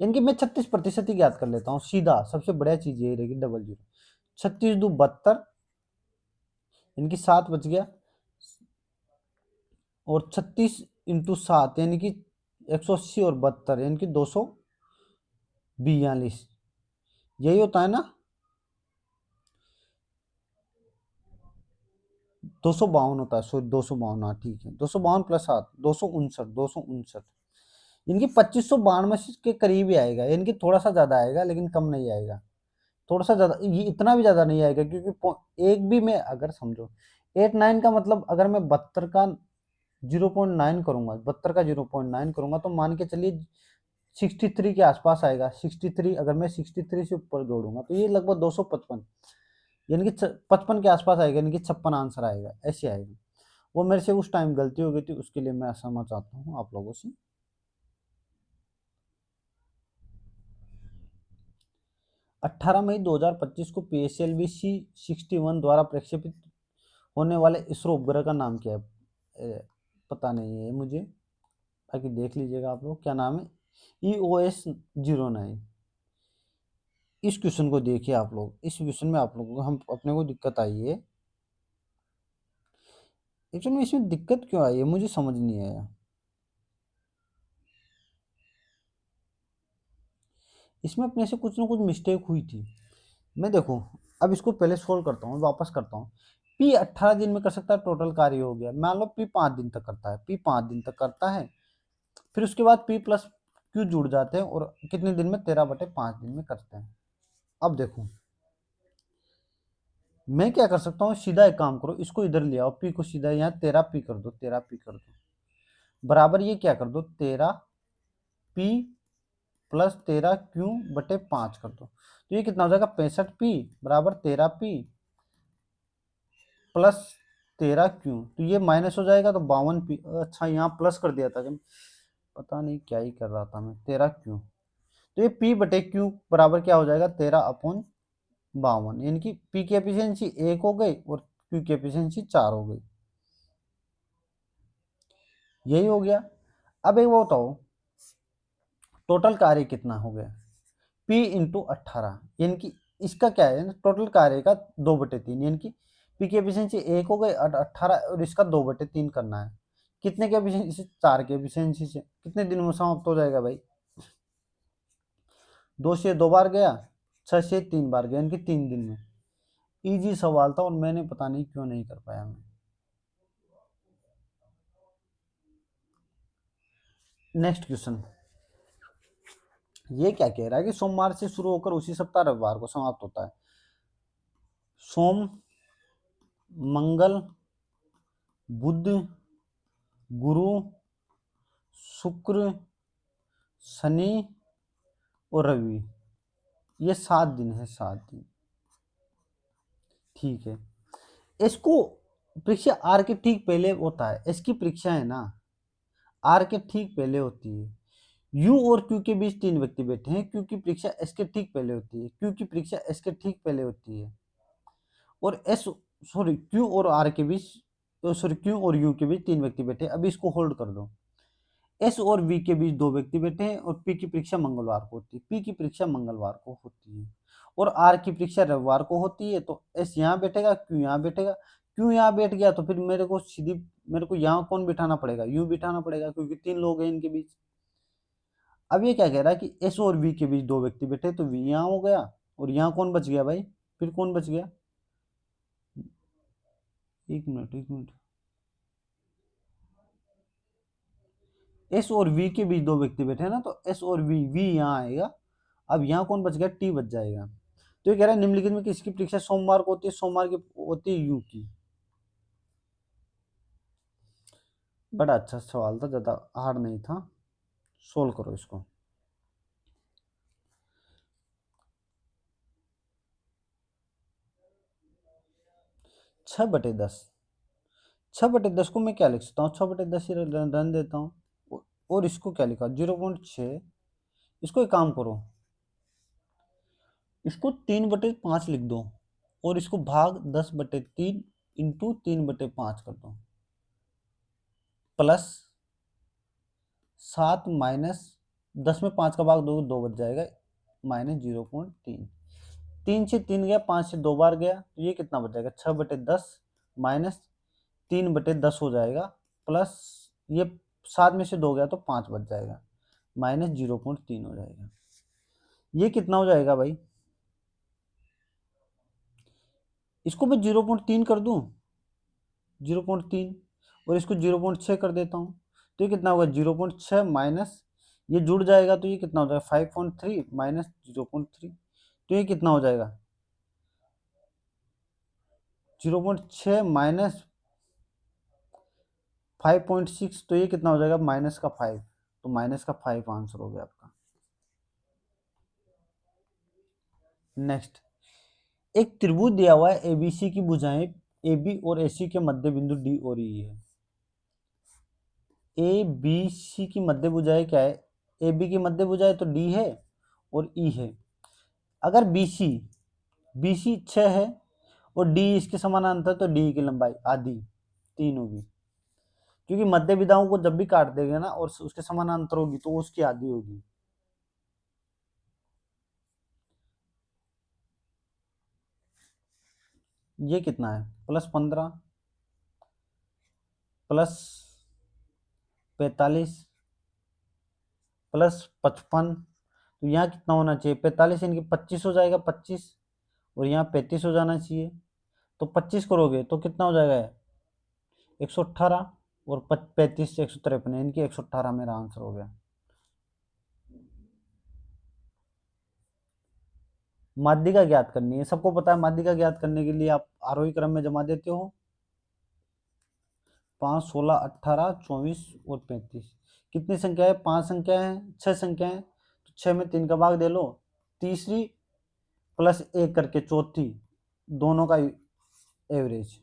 यानी कि मैं 36% ही ज्ञात कर लेता हूँ सीधा, सबसे बढ़िया चीज यही रहेगी, डबल जीरो। 36×2 = 72, यानी कि 7 बच गया। और 36×7 यानी कि 180 और 72 यानी कि 242, यही होता है ना। 252 होता है, सॉरी 252, हाँ ठीक है, 252 + 7 259, 259, इनकी 2592 के करीब ही आएगा, इनकी थोड़ा सा ज्यादा आएगा लेकिन कम नहीं आएगा, थोड़ा सा ज्यादा, ये इतना भी ज्यादा नहीं आएगा, क्योंकि एक भी मैं अगर समझो 89 का मतलब अगर मैं 72 का 0.9 करूंगा, 72 का 0.9 करूंगा तो मान के चलिए 63 के आसपास आएगा। 63, अगर मैं 63 से ऊपर जोड़ूंगा तो ये लगभग 255, यानी कि 55 के आसपास आएगा, यानी कि 56 आंसर आएगा, ऐसे आएगा। वो मेरे से उस टाइम गलती हो गई थी, उसके लिए मैं क्षमा चाहता हूँ आप लोगों से। 18 मई 2025 को PSLV C61 द्वारा प्रक्षेपित होने वाले इसरो उपग्रह का नाम क्या है? पता नहीं है मुझे, बाकी देख लीजिएगा आप लोग, क्या नाम है? EOS-09। इस क्वेश्चन को देखिए आप लोग, इस क्वेश्चन में आप लोगों को हम अपने को दिक्कत आई है। एक्चुअली में इसमें दिक्कत क्यों आई है मुझे समझ नहीं आया। इसमें अपने से कुछ ना कुछ मिस्टेक हुई थी। मैं देखो, अब इसको पहले सोल्व करता हूँ, वापस करता हूँ। P 18 दिन में कर सकता है, टोटल कार्य हो गया। मान लो P 5 दिन तक करता है, P 5 दिन तक करता है, फिर उसके बाद P + Q जुड़ जाते हैं और कितने दिन में, 13/5 दिन में करते हैं। अब देखो मैं क्या कर सकता हूँ, सीधा एक काम करो, इसको इधर ले आओ, P को सीधा यहाँ 13P कर दो, 13P कर दो, बराबर ये क्या कर दो, 13P + 13Q/5 कर दो। तो ये कितना हो जाएगा, 65P बराबर 13P + 13Q, तो ये माइनस हो जाएगा तो 52P। अच्छा यहाँ प्लस कर दिया था, पता नहीं क्या ही कर रहा था मैं, 13Q, तो ये P/Q बराबर क्या हो जाएगा, 13/52, यानी कि P की एफिशिएंसी 1 हो गई और Q की एफिशिएंसी 4 हो गई, यही हो गया। अब एक वो बताओ, टोटल कार्य कितना हो गया, P × 18, यानी कि इसका क्या है, टोटल कार्य का 2/3, यानी कि P की एफिशिएंसी 1 हो गई, 18 और इसका 2/3 करना है। कितने के एफिशिएंसी से, 4 के एफिशिएंसी से, कितने दिन में समाप्त हो जाएगा भाई, 2 से 2 बार गया, 6 से 3 बार गया, यानी कि 3 दिन में। इजी सवाल था और मैंने पता नहीं क्यों नहीं कर पाया मैं। नेक्स्ट क्वेश्चन, ये क्या कह रहा है कि सोमवार से शुरू होकर उसी सप्ताह रविवार को समाप्त होता है। सोम, मंगल, बुध, गुरु, शुक्र, शनि और रवि, ये 7 दिन है, 7 दिन, ठीक है। इसको परीक्षा आर के ठीक पहले होता है, इसकी परीक्षा है ना आर के ठीक पहले होती है। यू और क्यू के बीच 3 व्यक्ति बैठे हैं, क्यू की परीक्षा एस के ठीक पहले होती है, क्यू की परीक्षा एस के ठीक पहले होती है। और एस, सॉरी क्यू और आर के बीच, सॉरी क्यू और यू के बीच 3 व्यक्ति बैठे हैं। अभी इसको होल्ड कर दो। एस और वी के बीच 2 व्यक्ति बैठे हैं और पी की परीक्षा मंगलवार को होती है, पी की परीक्षा मंगलवार को होती है और आर की परीक्षा रविवार को होती है। तो एस यहाँ बैठेगा, क्यू यहाँ बैठेगा। क्यू यहाँ बैठ गया तो फिर मेरे को सीधी, मेरे को यहाँ कौन बिठाना पड़ेगा, यू बिठाना पड़ेगा, क्योंकि 3 लोग हैं इनके बीच। अब ये क्या कह रहा है कि एस और वी के बीच 2 व्यक्ति बैठे, तो वी यहाँ हो गया और यहाँ कौन बच गया भाई, फिर कौन बच गया, एक मिनट एक मिनट, एस और वी के बीच 2 व्यक्ति बैठे हैं ना, तो एस और वी, वी यहाँ आएगा। अब यहाँ कौन बच गया, टी बच जाएगा। तो ये कह रहा है निम्नलिखित में किसकी परीक्षा सोमवार को होती है, सोमवार की होती है यू की। बड़ा अच्छा सवाल था, ज्यादा हार्ड नहीं था, सोल्व करो इसको। 6/10, 6/10 को मैं क्या लिख सकता हूँ, 6/10 ही रन देता हूँ। और इसको क्या लिखा, 0.6, इसको एक काम करो, इसको 3/5 लिख दो और इसको भाग 10/3 इंटू 3/5 कर दो, प्लस 7 - 10 में 5 का भाग दोगे 2 बच जाएगा, माइनस 0.3। 3 से 3 गया, 5 से 2 बार गया, तो ये कितना बच जाएगा, 6/10 माइनस 3/10 हो जाएगा, प्लस ये 7 में से 2 गया तो 5 बच जाएगा, माइनस 0.3 हो जाएगा। ये कितना हो जाएगा भाई, इसको मैं 0.3 कर दूं, 0.3, और इसको 0.6 कर देता हूँ, तो ये कितना होगा 0.6 माइनस, ये जुड़ जाएगा तो ये कितना हो जाएगा 5.3 माइनस 0.3, तो ये कितना हो जाएगा 0.6 माइनस 5.6, तो ये कितना हो जाएगा माइनस का 5, तो माइनस का 5 आंसर हो गया आपका। नेक्स्ट, एक त्रिभुज दिया हुआ है एबीसी की भुजाएं AB और AC के मध्य बिंदु D और E है। ए बी सी की मध्य भुजाएं क्या है, ए बी की मध्य भुजाएं तो डी है और ई है। अगर बी सी 6 है और डी इसके समानांतर, तो डी की लंबाई आधी 3 होगी, क्योंकि मध्य बिंदुओं को जब भी काट देगा ना और उसके समानांतर होगी तो उसकी आधी होगी। ये कितना है, +15 +45 +55, तो यहाँ कितना होना चाहिए 45 इनकी 25 हो जाएगा, 25, और यहाँ 35 हो जाना चाहिए, तो 25 करोगे तो कितना हो जाएगा 118, और 35 से 153, इनकी 118 मेरा आंसर हो गया। माध्यिका ज्ञात करनी है, सबको पता है माध्यिका ज्ञात करने के लिए आप आरोही क्रम में जमा देते हो 5, 16, 18, 24 और 35। कितनी संख्या है, 5 संख्या है, 6 संख्या है, तो 6 में 3 का भाग दे लो, तीसरी प्लस 1 करके चौथी, दोनों का एवरेज,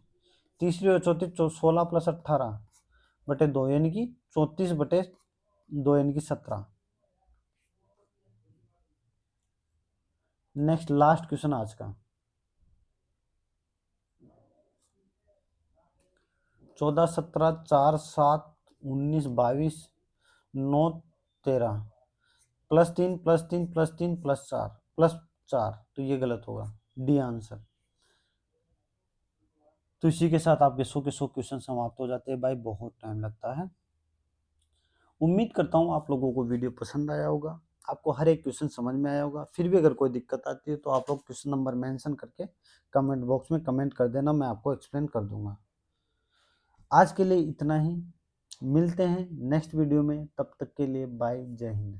तीसरी और चौथी 16 + 18/2 यानी कि 34/2 यानी कि 17। नेक्स्ट लास्ट क्वेश्चन आज का, 14, 17, 4, 7, 19, 22, 9, 13, +3 +3 +3 +4 तो ये गलत होगा, डी आंसर। तो इसी के साथ आपके 100 के 100 क्वेश्चन समाप्त हो जाते हैं भाई, बहुत टाइम लगता है। उम्मीद करता हूँ आप लोगों को वीडियो पसंद आया होगा, आपको हर एक क्वेश्चन समझ में आया होगा। फिर भी अगर कोई दिक्कत आती है तो आप लोग क्वेश्चन नंबर मेंशन करके कमेंट बॉक्स में कमेंट कर देना, मैं आपको एक्सप्लेन कर दूंगा। आज के लिए इतना ही, मिलते हैं नेक्स्ट वीडियो में, तब तक के लिए बाय, जय हिंद।